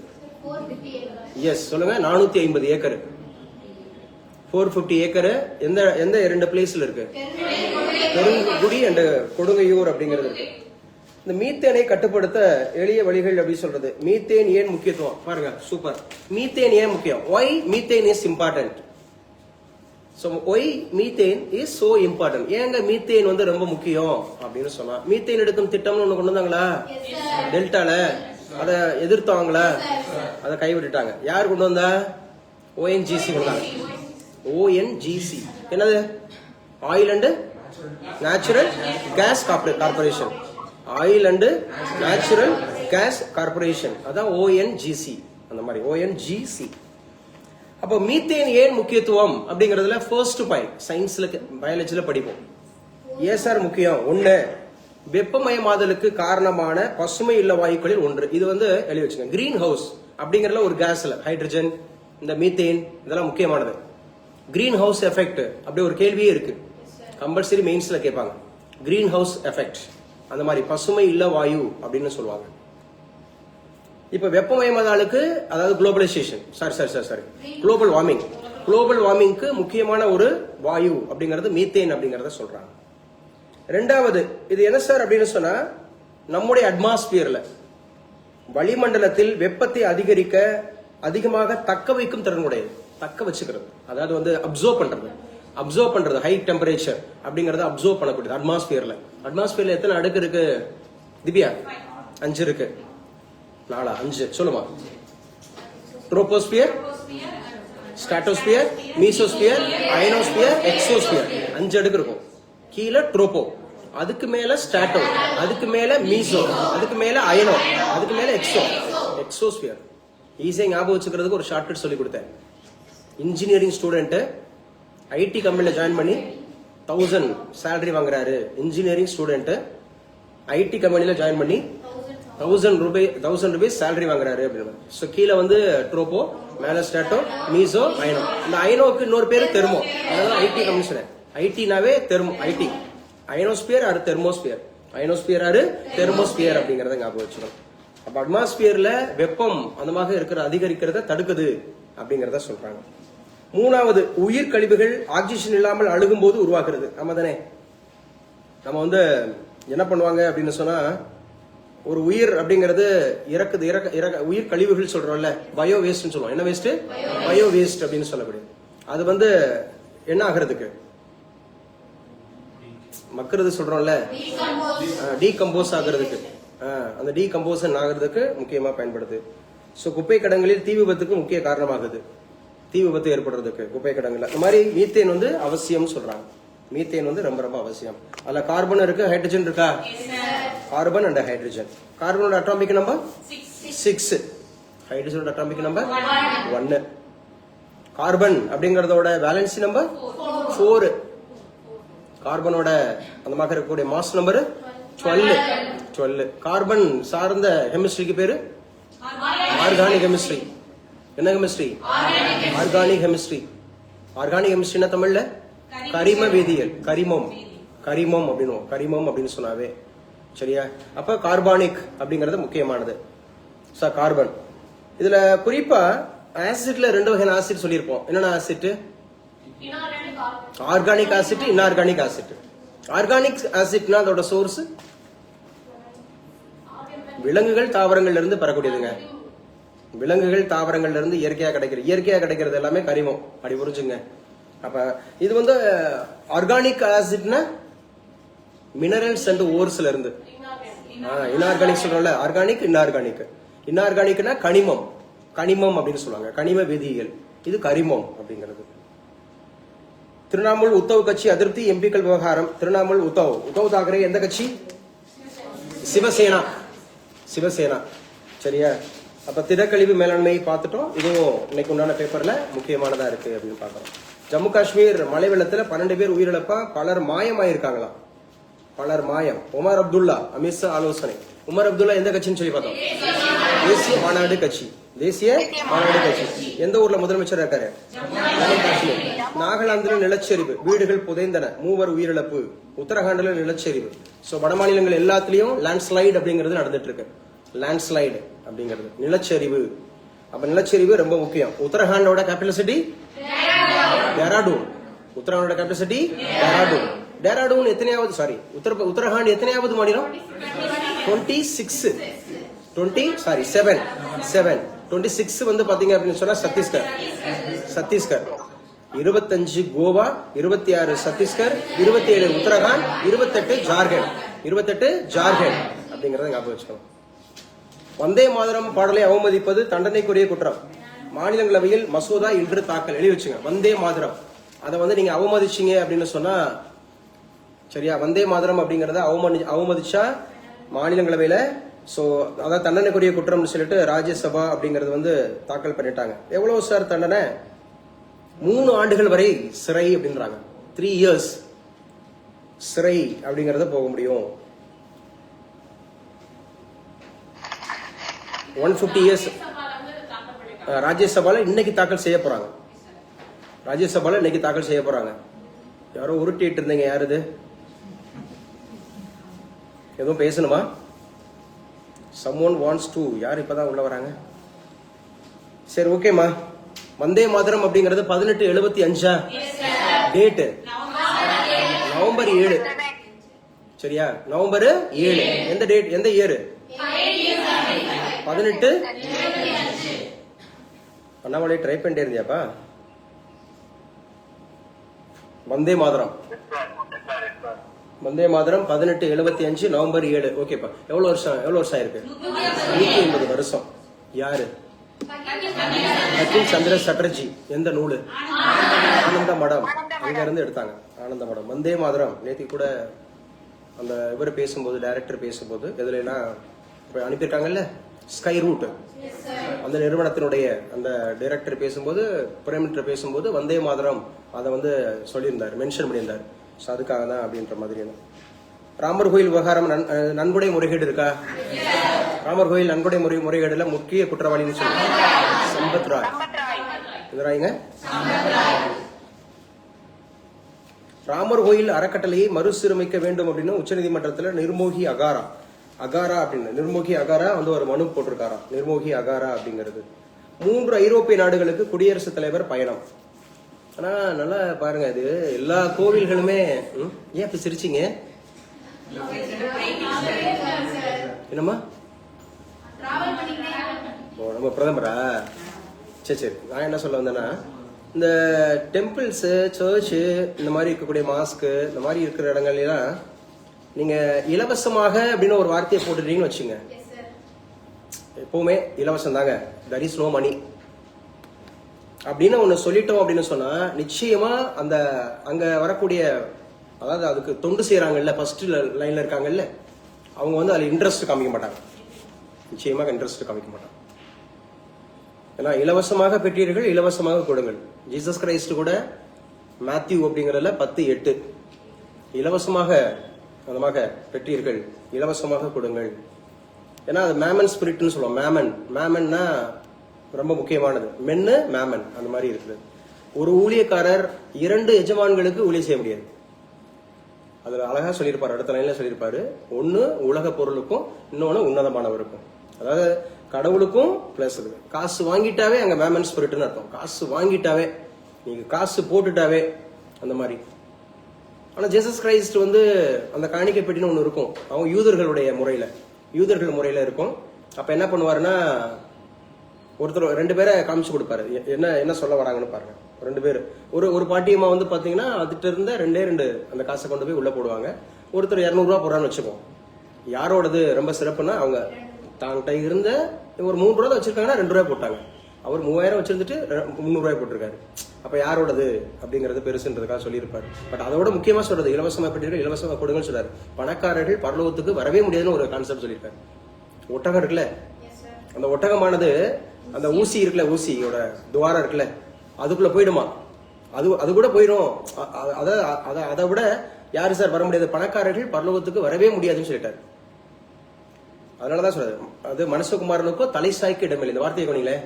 எஸ் சொல்லுங்க. 450 ஏக்கர், 450 ஏக்கர் எந்த எந்த ரெண்டு பிளேஸ்ல இருக்கு? பெருங்குடி அண்ட் கொடுங்கையூர் அப்படிங்கிறது இருக்கு. இந்த மீத்தேனை கட்டுப்படுத்த எளிய வழிகள் அப்படி சொல்றது. மீத்தேன் ஏன் முக்கியத்துவம் பாருங்க, சூப்பர். மீத்தேன் ஏன் முக்கியம்? why methane is important? so why methane is so important? ஏங்க மீத்தேன் வந்து ரொம்ப முக்கியம் அப்படின்னு சொன்னா, மீத்தேன் எடுக்கும் திட்டம்னு ஒண்ணு கொண்டு வந்தாங்களா டெல்டால? அதை எதிர்த்தாங்களா? அதை கைவிட்டுட்டாங்க. யார் கொண்டு வந்தா? ONGC கொண்டாங்க. ONGC என்னது? Oil and natural gas corporation. Oil and natural gas corporation, அதான் ONGC. அந்த மாதிரி ONGC. அப்போ மீத்தேன் ஏன் முக்கியத்துவம் அப்படிங்கறதுல ஃபர்ஸ்ட் பாயிண்ட் சயின்ஸ்ல பயாலஜில படிப்போம். ஏன் சார் முக்கியம்? ஒண்ணு, வெப்பமயமாதலுக்கு காரணமான பசுமை இல்ல வாயுக்களில் ஒன்று. இது வந்து எழுதி வச்சுங்க. கிரீன் ஹவுஸ் அப்படிங்கறதுல ஒரு கேஸ்ல ஹைட்ரஜன், இந்த மீத்தேன் இதெல்லாம் முக்கியமானது. கிரீன் ஹவுஸ் எஃபெக்ட் அப்படி ஒரு கேள்வியே இருக்கு, கம்பல்சரி மெயின்ஸ்ல கேட்பாங்க. கிரீன் ஹவுஸ் எஃபெக்ட் அந்த மாதிரி பசுமை இல்ல வாயு அப்படின்னு சொல்லுவாங்க. இப்ப வெப்பமயமாதலுக்கு, அதாவது globalisation, sorry global warming, global வார்மிங்க்கு முக்கியமான ஒரு வாயு அப்படிங்கறது மீத்தேன் அப்படிங்கறத சொல்றாங்க. ரெண்டாவது, இது என்ன சார் அப்படின்னு சொன்னா, நம்முடைய அட்மாஸ்பியர்ல வளிமண்டலத்தில் வெப்பத்தை அதிகரிக்க அதிகமாக தக்க வைக்கும் திறன் உடையது. தக்க வச்சுக்கிறது, அதாவது வந்து அப்சர்வ் பண்றது ஹை டெம்பரேச்சர் அப்படிங்கறத அப்சர்வ் பண்ணக்கூடியது அட்மாஸ்பியர்ல. அட்மாஸ்பியர்ல எத்தனை அடுக்கு இருக்கு திவ்யா? 5 இருக்கு. 4 5 சொல்லுமா? Troposphere, stratosphere, mesosphere, ionosphere, exosphere. 5 அடுக்கு இருக்கும். கீழே ட்ரோபோ, அதுக்கு மேல ஸ்ட்ராட்டோ, அதுக்கு மேல மீசோ, அதுக்கு மேல அயனோ, அதுக்கு மேல எக்ஸோஸ்பியர். ஈஸியா ஞாபகம் வச்சுக்கிறதுக்கு ஒரு ஷார்ட்கட் சொல்லி கொடுத்தேன். இன்ஜினியரிங் ஸ்டூடெண்ட் ஐடி கம்பெனில ஜாயின் பண்ணி 1000 சேலரி வாங்குறாரு. இன்ஜினியரிங் ஸ்டூடெண்ட் ஐடி கம்பெனில ஜாயின் பண்ணி 1000 ரூபாய் சேலரி வாங்குறாரு அப்படின்னு. சோ கீழே வந்து ட்ரோபோ, மேல ஸ்ட்ராட்டோ, மீசோ, அயனோ. இந்த அயனோக்கு இன்னொரு பேரு தெர்மோ, அதனால ஐடி கம்பெனி சொன்னேன். ஐடினாவே thermo, IT. Ionosphere or thermosphere, ionosphere or thermosphere அப்படிங்கறத ஞாபகம் வச்சுக்கணும். அப்ப அட்மாஸ்பியர்ல வெப்பம் அந்த மாதிரி இருக்கிற அதிகரிக்கிறத தடுக்குது அப்படிங்கறத சொல்றாங்க. மூணாவது, உயிர் கழிவுகள் ஆக்சிஜன் இல்லாமல் அழுகும் போது உருவாக்குறது. நம்ம தானே, நம்ம வந்து என்ன பண்ணுவாங்க அப்படின்னு சொன்னா, ஒரு உயிர் அப்படிங்கிறது இறக்குது, உயிர் கழிவுகள் சொல்றோம்ல, பயோ வேஸ்ட் சொல்லுவோம். என்ன வேஸ்ட்? பயோ வேஸ்ட் அப்படின்னு சொல்லக்கூடிய. அது வந்து என்ன ஆகிறதுக்கு? மக்கிறது சொல்றோம்ல, டீகம்போஸ் ஆகிறதுக்கு, அந்த டீகம்போசன் ஆகிறதுக்கு முக்கியமா பயன்படுது. சோ குப்பை கடங்களில் தீ விபத்துக்கு முக்கிய காரணமாகுது. தீ விபத்து ஏற்படுறதுக்கு குப்பை கடங்கள்ல இந்த மாதிரி மீத்தேன் வந்து அவசியம் சொல்றாங்க. மீத்தேன் வந்து ரொம்ப ரொம்ப அவசியம். அதுல கார்பன் இருக்கு, ஹைட்ரஜன் இருக்கா? Carbon and hydrogen. கார்பனோட அட்டாமிக் நம்பர் 6, ஹைட்ரஜனோட அட்டாமிக் நம்பர் 1. கார்பன் அப்படிங்கறதோட வேலன்சி நம்பர் 4. கார்பனோட அந்த மாதிரி இருக்கக்கூடிய மாஸ் நம்பர் 12. கார்பன் சார்ந்த கெமிஸ்ட்ரிக்கு பேரு ஆர்கானிக் கெமிஸ்ட்ரி. என்ன கெமிஸ்ட்ரி? Organic chemistry. ஆர்கானிக் கெமிஸ்ட்ரினா தமிழ்ல கரிம வேதியியல். கரிமம் அப்படின்னு சொன்னாவே சரியா. அப்ப கார்பானிக் அப்படிங்கறது முக்கியமானது. கார்பன். இதுல குறிப்பா ஆசிட்ல 2 வகையான ஆசிட் சொல்லியிருப்போம். என்னென்ன acid? Organic acid, inorganic acid. Organic ஆசிட்னா அதோட சோர்ஸ் விலங்குகள் தாவரங்கள்ல இருந்து பெறக்கூடியதுங்க. விலங்குகள் தாவரங்கள்ல இருந்து இயற்கையா கிடைக்கிறது எல்லாமே கரிமம். அப்படி புரிஞ்சுங்க. அப்ப இது வந்து ஆர்கானிக் ஆசிட்னா மினரல்ஸ் அண்ட் ஓர்ஸ்ல இருந்து. இன்ஆர்கானிக் சொல்றோம்ல, ஆர்கானிக் இன்ஆர்கானிக்னா கனிமம் அப்படின்னு சொல்லுவாங்க. கனிம வேதியியல். இது கரிமம் அப்படிங்கிறது. திரிணாமுல் உத்தவ் கட்சி அதிருப்தி எம்பிக்கள் விவகாரம். திரிணாமுல் உத்தவ் தாக்கரே எந்த கட்சி? சிவசேனா. சரியா. அப்ப திடக்கழிவு மேலாண்மை பார்த்துட்டோம். இதுவும் இன்னைக்கு உண்டான பேப்பர்ல முக்கியமானதா இருக்கு அப்படின்னு பாக்குறோம். ஜம்மு காஷ்மீர் மழை வெள்ளத்துல 12 பேர் உயிரிழப்பா, பலர் மாயமாயிருக்காங்களாம். பலர் மாயம். உமர் அப்துல்லா அமித்ஷா ஆலோசனை. உமர் அப்துல்லா எந்த கட்சின்னு சொல்லி பார்த்தோம்? தேசிய மாநாடு கட்சி. தேசிய மாநாடு கட்சி எந்த ஊர்ல முதலமைச்சர் இருக்காரு? ஜம்மு காஷ்மீர். நாகாலாந்துல நிலச்சரிவு, வீடுகள் புதைந்தன, 3 உயிரிழப்பு. உத்தரகாண்ட்ல நிலச்சரிவு. சோ வட மாநிலங்கள் எல்லாத்துலயும் லேண்ட்ஸ்லைடு அப்படிங்கிறது நடந்துட்டு இருக்கு. லேண்ட்ஸ்லைடு அப்படிங்கிறது நிலச்சரிவு. அப்ப நிலச்சரிவு ரொம்ப முக்கியம். உத்தரகாண்டோட கேபிட்டல் சிட்டி டேராடூன். உத்தரகாண்டோட கேபிட்டல் சிட்டி டேராடூன். டேராடூன் எத்தனையாவது, சாரி, உத்தரகாண்ட் எத்தனையாவது மாநிலம்? 26. 26 வந்து பாத்தீங்க அப்படின்னு சொன்னா சத்தீஸ்கர். 25 கோவா, 26 சத்தீஸ்கர், 27 உத்தரகாண்ட், 28 ஜார்க்கண்ட் அப்படிங்கறத ஞாபகம் வச்சுக்கணும். வந்தே மாதரம் பாடலை அவமதிப்பது தண்டனைக்குரிய குற்றம். மாநிலங்களவையில் மசோதா இன்று தாக்கல். எழுதி வச்சுங்க. வந்தே மாதரம் அதை வந்து நீங்க அவமதிச்சீங்க அப்படின்னு சொன்னா, சரியா, வந்தே மாதரம் அப்படிங்கறத அவமதிச்சா மாநிலங்களவையில சோ அதான் தண்டனைக்குரிய குற்றம்னு சொல்லிட்டு ராஜ்யசபா அப்படிங்கறது வந்து தாக்கல் பண்ணிட்டாங்க. எவ்வளவு சார் தண்டனை? 3 ஆண்டுகள் வரை சிறை அப்படின்றாங்க. 3 years சிறை அப்படிங்கறத போக முடியும். 150 years. ராஜ்யசபால இன்னைக்கு தாக்கல் செய்ய போறாங்க. யாரோ உருட்டிட்டு இருந்தீங்க, யாரு? எதுவும் பேசணுமா? someone wants to. யார் இப்பதான் உள்ள வராங்க? சரி, ஓகேமா. வந்தே மாதரம் அப்படிங்கறது 1875 டேட் நவம்பர் 7. சரியா, நவம்பர் 7. எந்த டேட், எந்த இயர்? 18. அண்ணாமலை ட்ரை பண்ணிட்டே இருந்தியாப்பா? வந்தே மாதரம் 1875 நவம்பர் 7. ஓகேப்பா. எவ்வளவு வருஷம் ஆயிருக்கு? 180 வருஷம். யாரு? பங்கிம் சந்திர சட்டர்ஜி. எந்த நூலு? ஆனந்த மடம். அங்க இருந்து எடுத்தாங்க. ஆனந்த மடம். வந்தே மாதரம் நேத்தி கூட அந்த இவர் பேசும்போது, டைரக்டர் பேசும்போது, இதுல எல்லாம் அனுப்பியிருக்காங்கல்ல, ஸ்கை ரூட் அந்த நிறுவனத்தினுடைய அந்த டைரக்டர் பேசும்போது, பிரைம் மினிஸ்டர் பேசும்போது வந்தே மாதரம் அதை வந்து சொல்லியிருந்தார், மென்ஷன் பண்ணியிருந்தார். அதுக்காக தான் அப்படின்ற மாதிரி. ராமர் கோயில் விவகாரம் நன்கொடை முறைகேடு இருக்கா? ராமர் கோயில் நன்கொடை முறைகேடுல முக்கிய குற்றவாளின்னு சொல்லுங்க சம்பத் ராய். ராய்ங்க. ராமர் கோயில் அறக்கட்டளையை மறுசீரமைக்க வேண்டும் அப்படின்னு உச்சநீதிமன்றத்தில் நிர்மோகி அகாரா அப்படின்னு நிர்மோகி அகாரா வந்து ஒரு மனு போட்டிருக்காராம். நிர்மோகி அகாரா அப்படிங்கிறது 3 ஐரோப்பிய நாடுகளுக்கு குடியரசுத் தலைவர் பயணம். ஆனா நல்லா பாருங்க, இது எல்லா கோவில்களுமே. ஏன் இப்ப சிரிச்சீங்க? என்னம்மா? நம்ம பிரதமரா? சரி, நான் என்ன சொல்ல வந்தேன்னா, இந்த டெம்பிள்ஸ், சர்ச், இந்த மாதிரி இருக்கக்கூடிய மாஸ்க், இந்த மாதிரி இருக்கிற இடங்கள்லாம் நீங்க இலவசமாக அப்படின்னு ஒரு வார்த்தையை போட்டுட்டீங்கன்னு வச்சுங்க, எப்பவுமே இலவசம் தாங்க, தட் இஸ் நோ மணி அப்படின்னு ஒண்ணு சொல்லிட்டோம் அப்படின்னு சொன்னா, நிச்சயமா அந்த அங்க வரக்கூடிய, அதாவது அதுக்கு தொண்டு செய்யறாங்கல்ல, ஃபர்ஸ்ட் லைன்ல இருக்காங்கல்ல, அவங்க வந்து அதுல இன்ட்ரெஸ்ட் காமிக்க மாட்டாங்க. நிச்சயமாக இன்ட்ரெஸ்ட் காமிக்க மாட்டாங்க. ஏன்னா இலவசமாக பெற்றீர்கள், இலவசமாக கொடுங்கள். ஜீசஸ் கிரைஸ்ட் கூட மேத்யூ அப்படிங்கறதுல 10:8 இலவசமாக அதமாக பெற்றீர்கள், இலவசமாக கொடுங்கள். ஏன்னா அது மேமன் ஸ்பிரிட்னு சொல்லுவோம். மேமன்னா ரொம்ப முக்கியமானது. மென்னு மேமன் அந்த மாதிரி இருக்குது. ஒரு ஊழியக்காரர் 2 எஜமான்களுக்கு ஊழியம் செய்ய முடியாது. அதுல அழகா சொல்லியிருப்பாரு, அடுத்த லைன்ல சொல்லியிருப்பாரு, ஒன்னு உலக பொருளுக்கும், இன்னொன்னு உன்னதமானவருக்கும். அதாவது கடவுளுக்கும் பிளஸ் காசு வாங்கிட்டாவே அங்க மேமன் ஸ்பிரிட்னு அர்த்தம். காசு வாங்கிட்டாவே, நீங்க காசு போட்டுட்டாவே அந்த மாதிரி. ஆனா ஜீசஸ் கிரைஸ்ட் வந்து அந்த காணிக்கை பெட்டின்னு ஒண்ணு இருக்கும். அவங்க யூதர்கள் முறையில இருக்கும். அப்ப என்ன பண்ணுவாருன்னா, ஒருத்தர் 2 பேரை காமிச்சு கொடுப்பாரு, என்ன சொல்ல வராங்கன்னு பாருங்க. 2 பேர், ஒரு பாட்டியம்மா வந்து பாத்தீங்கன்னா அதுட்டு இருந்த 2 அந்த காசை கொண்டு போய் உள்ள போடுவாங்க. ஒருத்தர் 200 ரூபா போடுறான்னு வச்சுக்கோம். யாரோடது ரொம்ப சிறப்புன்னா, அவங்க தாங்கிட்ட இருந்த ஒரு 3 ரூபா வச்சிருக்காங்கன்னா 2 ரூபாய் போட்டாங்க. அவர் 3000 வச்சிருந்துட்டு 300 ரூபாய் போட்டிருக்காரு. அப்ப யாரோடது அப்படிங்கறது பெருசுன்றதுக்காக சொல்லியிருப்பாரு. பட் அதோட முக்கியமா சொல்றது, இலவசமா பெற்றீர்கள், இலவசமா கொடுங்கன்னு சொல்றாரு. பணக்காரர்கள் பரலோகத்துக்கு வரவே முடியாதுன்னு ஒரு கான்செப்ட் சொல்லியிருக்காரு. ஒட்டகம் இருக்குல்ல, அந்த ஒட்டகமானது அந்த ஊசி இருக்குல்ல, ஊசியோட துவாரம் இருக்குல்ல, அதுக்குள்ள போயிடுமா. அது கூட போயிடும். அதை விட யாரு சார் வர முடியாது, பணக்காரர்கள் பரலோகத்துக்கு வரவே முடியாதுன்னு சொல்லிட்டாரு. அதனாலதான் சொல்றாரு, அது மனுஷகுமாரனுக்கோ தலை சாய்க்கு இடமில்லை. இந்த வார்த்தையை கொண்டீங்களே,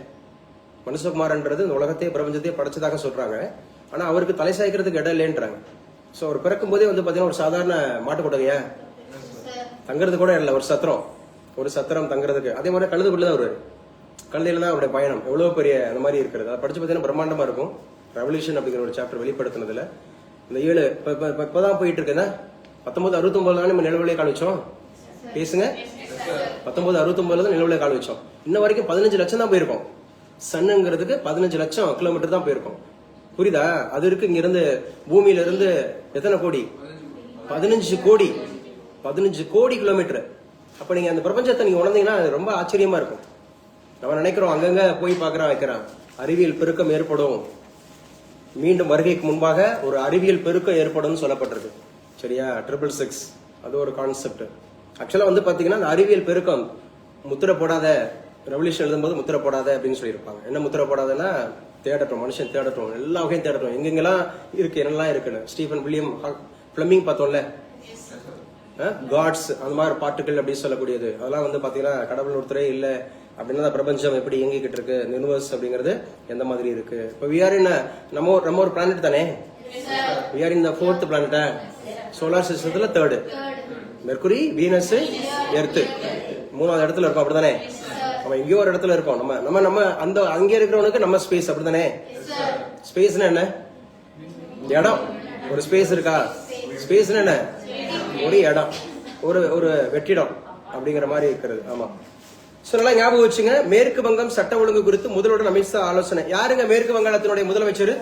மனுஷகுமாரன்றது இந்த உலகத்தையே பிரபஞ்சத்தையே படைச்சதாக சொல்றாங்க. ஆனா அவருக்கு தலை சாய்க்கிறதுக்கு இடம் இல்லைன்றாங்க. சோ அவர் பிறக்கும் போதே வந்து பாத்தீங்கன்னா ஒரு சாதாரண மாட்டு கொட்டகையா தங்குறது கூட இல்லை, ஒரு சத்திரம் தங்குறதுக்கு. அதே மாதிரி கழுதுக்குள்ளதான் வருவாரு, கழுதையில தான் அவருடைய பயணம். எவ்வளவு பெரிய அந்த மாதிரி இருக்கிறது. அதை படிச்சு பார்த்தீங்கன்னா பிரம்மாண்டமா இருக்கும். ரெவல்யூஷன் அப்படிங்கிற ஒரு சாப்டர் வெளிப்படுத்தினதுல இந்த 7 இப்பதான் போயிட்டு இருக்குன்னா 1969 தான் நம்ம நிலவுலையே கால் வச்சோம். பேசுங்க. 1969 தான் நிலவுலையே கால் வச்சோம். இன்ன வரைக்கும் 15 லட்சம் தான் போயிருக்கோம். சன்னுங்கிறதுக்கு 15 லட்சம் கிலோமீட்டர் தான் போயிருக்கோம். புரியுதா? அது இருக்கு. இங்க இருந்து பூமியில இருந்து எத்தனை கோடி? 15 கோடி. 15 கோடி கிலோமீட்டர். அப்ப நீங்க அந்த பிரபஞ்சத்தை நீங்க உணர்ந்தீங்கன்னா ரொம்ப ஆச்சரியமா இருக்கும். நம்ம நினைக்கிறோம் அங்கங்க போய் பாக்குறான் வைக்கிறான், அறிவியல் பெருக்கம் ஏற்படும், மீண்டும் வருகைக்கு முன்பாக ஒரு அறிவியல் பெருக்கம் ஏற்படும் சொல்லப்பட்டிருக்கு. சரியா? 666 அது ஒரு கான்செப்ட். ஆக்சுவலா வந்து பாத்தீங்கன்னா அந்த அறிவியல் பெருக்கம் முத்திரை போடாத, ரெவல்யூஷன் எழுதும்போது முத்திரை போடாத அப்படின்னு சொல்லியிருப்பாங்க. என்ன முத்திரை போடாதன்னா, தேடட்டும், மனுஷன் தேடட்டும், எல்லா வகையும் தேடட்டும், எங்கெங்கெல்லாம் இருக்கு, என்னெல்லாம் இருக்குன்னு. ஸ்டீஃபன் வில்லியம் பிளமிங் பார்த்தோம்ல, காட்ஸ் அந்த மாதிரி பாட்டுகள் அப்படின்னு சொல்லக்கூடியது. அதெல்லாம் வந்து பாத்தீங்கன்னா கடவுள் ஒருத்தரே இல்லை அப்படின்னா பிரபஞ்சம் எப்படி இயங்கிக்கிட்டு இருக்கு, யூனிவர்ஸ் அப்படிங்கிறது எந்த மாதிரி இருக்கு. இப்போ we are in நம்ம ஒரு பிளானட் தானே, we are in the 4th planet, solar சிஸ்டத்துல 3rd. மெர்குரி, வீனஸ், எர்த் 3வது இடத்துல இருக்கும். அப்படித்தானே? நம்ம எங்கேயோ ஒரு இடத்துல இருக்கோம். நம்ம அந்த அங்க இருக்கிறவனுக்கு நம்ம ஸ்பேஸ். அப்படித்தானே? ஸ்பேஸ்னா என்ன? இடம். ஒரு ஸ்பேஸ் இருக்கா? ஸ்பேஸ்னா என்ன? ஒரு இடம், ஒரு வெற்றிடம் அப்படிங்கிற மாதிரி இருக்கிறது. ஆமா. நல்லா ஞாபகம் வச்சுங்க. மேற்கு வங்கம் சட்ட ஒழுங்கு குறித்து முதல்வருடன் அமித்ஷா ஆலோசனை. யாருங்க மேற்கு வங்காளத்தினுடைய முதலமைச்சர்?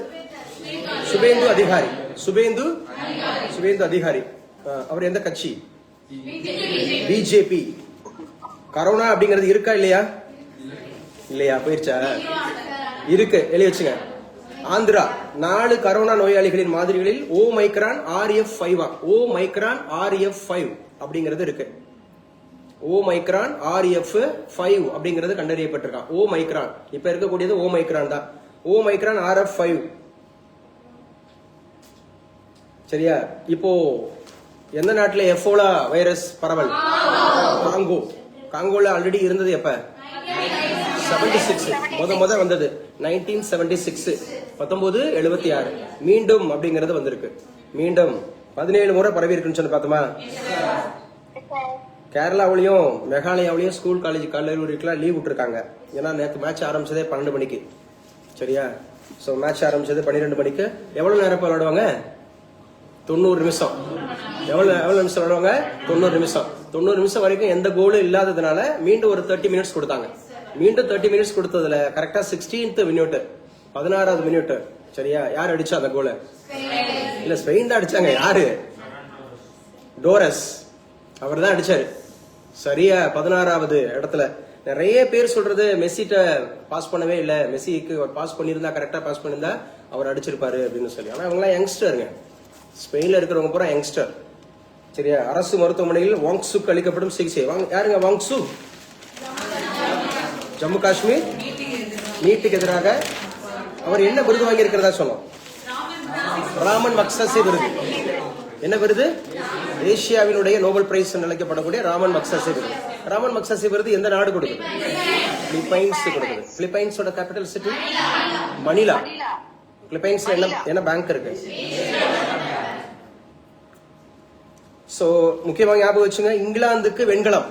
சுபேந்து அதிகாரி. சுபேந்து அதிகாரி. அவர் எந்த கட்சி? பிஜேபி. கரோனா அப்படிங்கிறது இருக்கா இல்லையா? இல்லையா? போயிருச்சா? இருக்கு. எழுதி வச்சுங்க. ஆந்திரா 4 கரோனா நோயாளிகளின் மாதிரிகளில் ஓமைக்ரான் RF5 ஓமைக்ரான் RF5 அப்படிங்கிறது இருக்கு. ஓமைக்ரான் RF5 அப்படிங்கிறது கண்டறியப்பட்டிருக்கான். ஓமைக்ரான் இப்ப இருக்கக்கூடியது ஓமைக்ரான் தான். Omicron RF5. சரியா? இப்போ எந்த நாட்டில் எஃபோலா வைரஸ் பரவல்? காங்கோல ஆல்ரெடி இருந்தது. எப்ப? 76 முத வந்தது 1976. 1976 மீண்டும் அப்படிங்கறது வந்திருக்கு. மீண்டும் 17 முறை பரவி இருக்குன்னு சொல்லி பார்த்தோமா? கேரளாவிலையும் மேகாலயாவிலையும் ஸ்கூல் காலேஜ் கல்லூரிக்கெல்லாம் லீவ் விட்டுருக்காங்க. ஏன்னா நேற்று மேட்ச் ஆரம்பிச்சதே 12 மணிக்கு. சரியா? ஸோ மேட்ச் ஆரம்பிச்சது 12 மணிக்கு. எவ்வளவு நேரம் விளையாடுவாங்க? 90 நிமிஷம். எவ்வளவு நிமிஷம் விளையாடுவாங்க? 90 நிமிஷம். 90 நிமிஷம் வரைக்கும் எந்த கோலும் இல்லாததுனால மீண்டும் ஒரு 30 மினிட்ஸ் கொடுத்தாங்க. மீண்டும் 30 மினிட்ஸ் கொடுத்ததுல கரெக்டா 16th மினிட், 16வது மினிட். சரியா? யார் அடிச்சா அந்த கோல? இல்ல, ஸ்பெயின் தான் அடிச்சாங்க. யாரு? டோரஸ். அவர் தான் அடிச்சாரு. சரியா? 16வது இடத்துல. நிறைய பேர் சொல்றது மெஸ்ஸிட்ட பாஸ் பண்ணவே இல்லை, மெஸ்ஸிக்கு பாஸ் பண்ணிருந்தா, கரெக்டா பாஸ் பண்ணிருந்தா அவர் அடிச்சிருப்பாரு அப்படின்னு சொல்லி. ஆனா அவங்க எல்லாம் யங்ஸ்டருங்க. ஸ்பெயின்ல இருக்கிறவங்க பூரா யங்ஸ்டர். சரியா? அரசு மருத்துவமனையில் வாங்சுக்கு அளிக்கப்படும் சிகிச்சை. யாருங்க வாங்சு? ஜம்மு காஷ்மீர் நீட்டுக்கு எதிராக அவர் என்ன விருது வாங்கி இருக்கிறதா சொன்னோம்? ராமன் மக்சஸே விருது. என்ன விருது? ஏசியாவினுடைய நோபல் பிரைஸ் அழைக்கப்படக்கூடிய ராமன் மக்சஸே விருது. ராமன் மக்சஸே விருது எந்த நாடு கொடுக்குது? பிலிப்பைன்ஸ் கொடுக்குது. பிலிப்பைன்ஸோட கேபிட்டல் சிட்டி மணிலா. பிலிப்பைன்ஸ்ல என்ன பேங்க் இருக்கு? சோ முக்கியமாக ஞாபகம் வச்சுங்க. இங்கிலாந்துக்கு வெண்கலம்.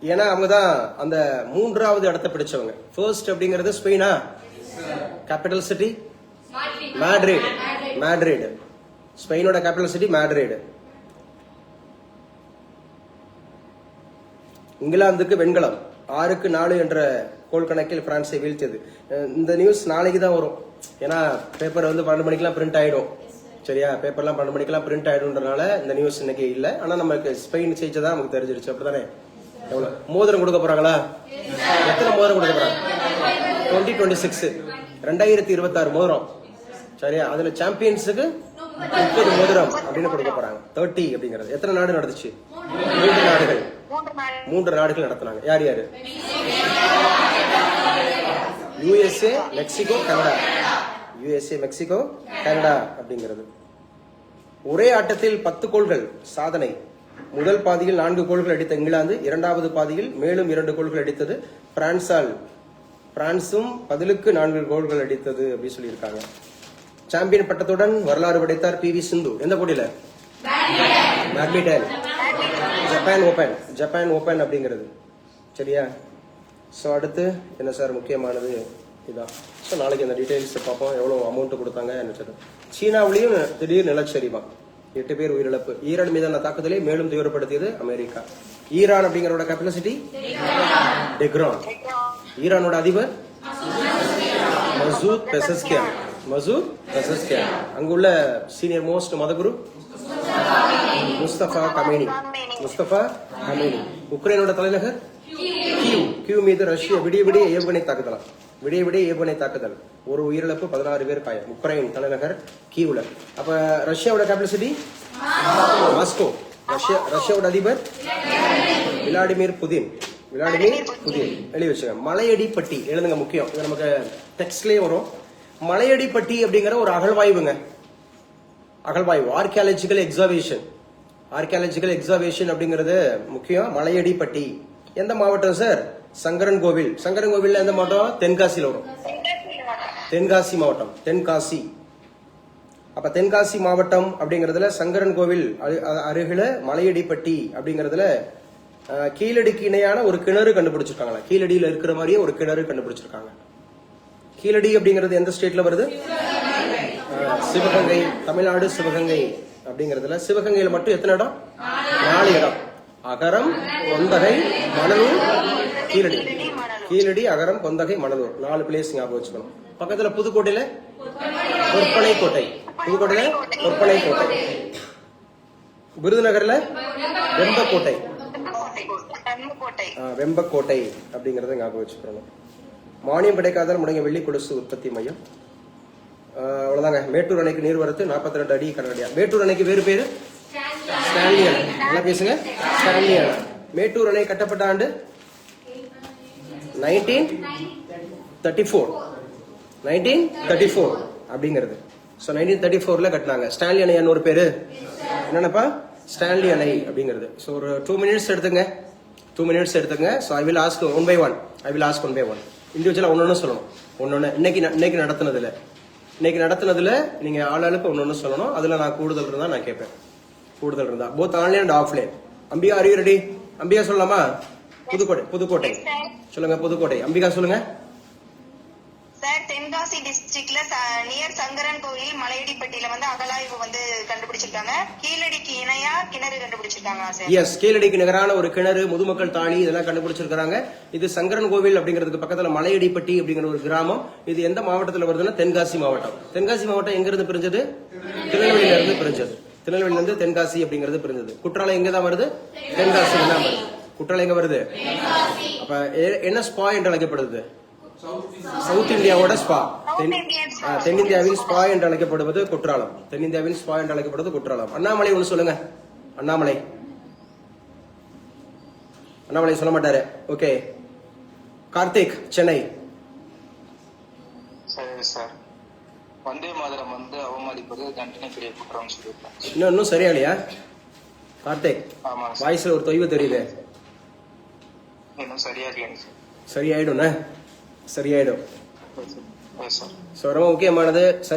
ஏன்னா அவங்கதான் அந்த 3வது இடத்தை பிடிச்சவங்க. ஃபர்ஸ்ட் அப்படிங்கிறது ஸ்பெயினா? Capital city Madrid. ஸ்பெயினோட கேபிட்டல் சிட்டி மேட்ரிட். இங்கிலாந்துக்கு வெண்கலம். 6-4 என்ற கோல் கணக்கில் பிரான்ஸை வீழ்த்தியது. இந்த நியூஸ் நாளைக்கு தான் வரும். ஏன்னா பேப்பர் வந்து 12 மணிக்கெல்லாம் பிரிண்ட் ஆயிடும். சரியா? பேப்பர்லாம் 12 மணிக்கெல்லாம் பிரிண்ட் ஆயிடும்ன்றனால இந்த நியூஸ் இன்னைக்கு இல்லை. ஆனா நமக்கு ஸ்பெயின் ஜெயிச்சதான் நமக்கு தெரிஞ்சிருச்சு. அப்படித்தானே? எவ்வளவு மோதிரம் கொடுக்க போறாங்களா? எத்தனை மோதிரம் கொடுக்க போறாங்க? 2026 2026 மோதிரம். சரியா? அதுல சாம்பியன்ஸுக்கு 30 மோதிரம் அப்படின்னு கொடுக்க போறாங்க. 30 அப்படிங்கிறது எத்தனை நாடு நடந்துச்சு? 3 நாடுகள் நடத்தினாங்க. யார் யாரு? USA, Mexico, Canada. USA, Mexico, Canada அப்படிங்கிறது. ஒரே ஆட்டத்தில் 10 கோல்கள் சாதனை. முதல் பாதியில் 4 கோல்கள் அடித்த இங்கிலாந்து, இரண்டாவது பாதியில் மேலும் 2 கோல்கள் அடித்தது பிரான்சும் பதிலுக்கு 4 கோல்கள் அடித்தது அப்படின்னு சொல்லியிருக்காங்க. சாம்பியன் பட்டத்துடன் வரலாறு படைத்தார் பி வி சிந்து. எந்த போட்டியில? பேட்மிண்டன், ஜப்பான் ஓபன் அப்படிங்கிறது. சரியா? ஸோ அடுத்து என்ன சார் முக்கியமானது இதான். ஸோ நாளைக்கு அந்த டீடைல்ஸ் பார்ப்போம். எவ்வளோ அமௌண்ட் கொடுத்தாங்க என்ன. சீனாவிலையும் திடீர் நிலச்சரிவா, 8 பேர் உயிரிழப்பு. ஈரான் மீதான தாக்குதலை மேலும் தீவிரப்படுத்தியது அமெரிக்கா. ஈரான் அப்படிங்கிறோட கேபிட்டல் டெஹ்ரான். ஈரானோட அதிபர் மசூத் பெசஸ்கியான். அங்குள்ள சீனியர் மோஸ்ட் மதகுரு முஸ்தபா கமேனி. உக்ரைனோட தலைநகர் கியூ மீது ரஷ்யா விடிய ஏவுகணை தாக்குதல். ஒரு உயிரிழப்பு, 16 பேர் காயம். உக்ரைன் தலைநகர் கியூல. அப்ப ரஷ்யாவோட கேபிட்டல் சிட்டி மாஸ்கோ. ரஷ்யாவோட அதிபர் விளாடிமிர் புதின். எழுதி வச்சுங்க. மலையடிப்பட்டி எழுதுங்க, முக்கியம். இது நமக்கு டெக்ஸ்ட்லயே வரும். மலையடிப்பட்டி அப்படிங்கிற ஒரு அகழ்வாய்வு. ஆர்கியாலஜிக்கல் எக்ஸாவேஷன் அப்படிங்கிறது முக்கியம். மலையடிப்பட்டி எந்த மாவட்டம் சார்? சங்கரன் கோவில் எந்த மாவட்டம்? தென்காசியில் வரும். தென்காசி மாவட்டம், தென்காசி. அப்ப தென்காசி மாவட்டம் அப்படிங்கறதுல சங்கரன் கோவில் அருகில மலையடிப்பட்டி அப்படிங்கறதுல கீழடிக்கு இணையான ஒரு கிணறு கண்டுபிடிச்சிருக்காங்களா? கீழடியில இருக்கிற மாதிரியே ஒரு கிணறு கண்டுபிடிச்சிருக்காங்க. கீழடி அப்படிங்கிறது எந்த ஸ்டேட்ல வருது? சிவகங்கை, தமிழ்நாடு சிவகங்கை அப்படிங்கறதுல. சிவகங்கையில மட்டும் எத்தனை இடம்? 4 இடம். அகரம், கொந்தகை, மணலூர், கீழடி, அகரம், கொந்தகை, மணலூர். 4 பிளேஸ் ஞாபகம் வச்சுக்கணும். பக்கத்துல புதுக்கோட்டையில கொற்பனை கோட்டை. விருதுநகர்ல வெம்பக்கோட்டை அப்படிங்கறத ஞாபகம் வச்சுக்கணும். மானியம் கிடைக்காதால் முடங்கிய வெள்ளி கொலுசு உற்பத்தி மையம். அவ்வளவுதாங்க. மேட்டூர் அணைக்கு நீர்வரத்து 42 அடி கனஅடியா. மேட்டூர் அணைக்கு வேறு பேரு ஸ்டான்லி அணை. நல்லா பேசுங்க. ஸ்டான்லி அணை. மேட்டூர் அணை கட்டப்பட்ட ஆண்டு 1934 அப்படிங்கிறது. ஸோ 1934ல கட்டினாங்க. ஸ்டான்லி அணை ஒரு பேரு என்னன்னப்பா? ஸ்டான்லி அணை அப்படிங்கிறது. ஸோ ஒரு 2 மினிட்ஸ் எடுத்துங்க. So I will ask one by one. இண்டிவிஜுவலா ஒன்னொன்னு சொல்லணும். இன்னைக்கு நடத்துனதுல நீங்க ஆளாளுக்கு ஒன்னொன்னு சொல்லணும். அதுல நான் கூடுதல் இருந்தா நான் கேட்பேன். Both online and offline. Ambika are you ready? Ambika சொல்லலாமா? புதுக்கோட்டை சொல்லுங்க. புதுக்கோட்டை. அம்பிகா சொல்லுங்க. சார், தென்காசி டிஸ்ட்ரிக்ட்ல நியர் சங்கரன் கோயில் மலையடிப்பட்டியில அகலாய்வு கண்டுபிடிச்சிருக்காங்க. கீழடிக்கு இணையா கிணறு கண்டுபிடிச்சிருக்காங்க சார். எஸ், கீழடிக்கு நிகரான ஒரு கிணறு, முதுமக்கள் தாழி இதெல்லாம் கண்டுபிடிச்சிருக்காங்க. இது சங்கரன் கோவில் அப்படிங்கிறதுக்கு பக்கத்துல மலையடிப்பட்டி அப்படிங்கிற ஒரு கிராமம். இது எந்த மாவட்டத்துல வருதுன்னா தென்காசி மாவட்டம். தென்காசி மாவட்டம் எங்க இருந்து பிரிஞ்சது? திருநெல்வேலியில இருந்து பிரிஞ்சது. திருநெல்வேலியில இருந்து தென்காசி அப்படிங்கிறது பிரிஞ்சது. குற்றாலம் எங்கதான் வருது? தென்காசி தான் வருது. குற்றாலம் எங்க வருது? அப்ப என்ன ஸ்பா என்று அழைக்கப்படுது? சவுத் இந்தியாவோட ஸ்பா. தென்னிந்தியாவின் ஸ்பா என்று அழைக்கப்படுவது குற்றாலம். அண்ணாமலை ஒண்ணு சொல்லுங்க. அண்ணாமலை சொல்ல மாட்டாரு. ஓகே. கார்த்திக், சென்னை. சார், வந்தே மாதரம் அவமதிப்பது தண்டனைக்குரிய குற்றம் சொல்லியிருக்காங்க. இன்னும் சரியா இல்லையா கார்த்திக்? வாய்ஸ்ல ஒரு தொய்வு தெரியுது. இன்னும் சரியா இல்லையா? சரியாயிடும். ரொம்ப முக்கியமானது. சரி.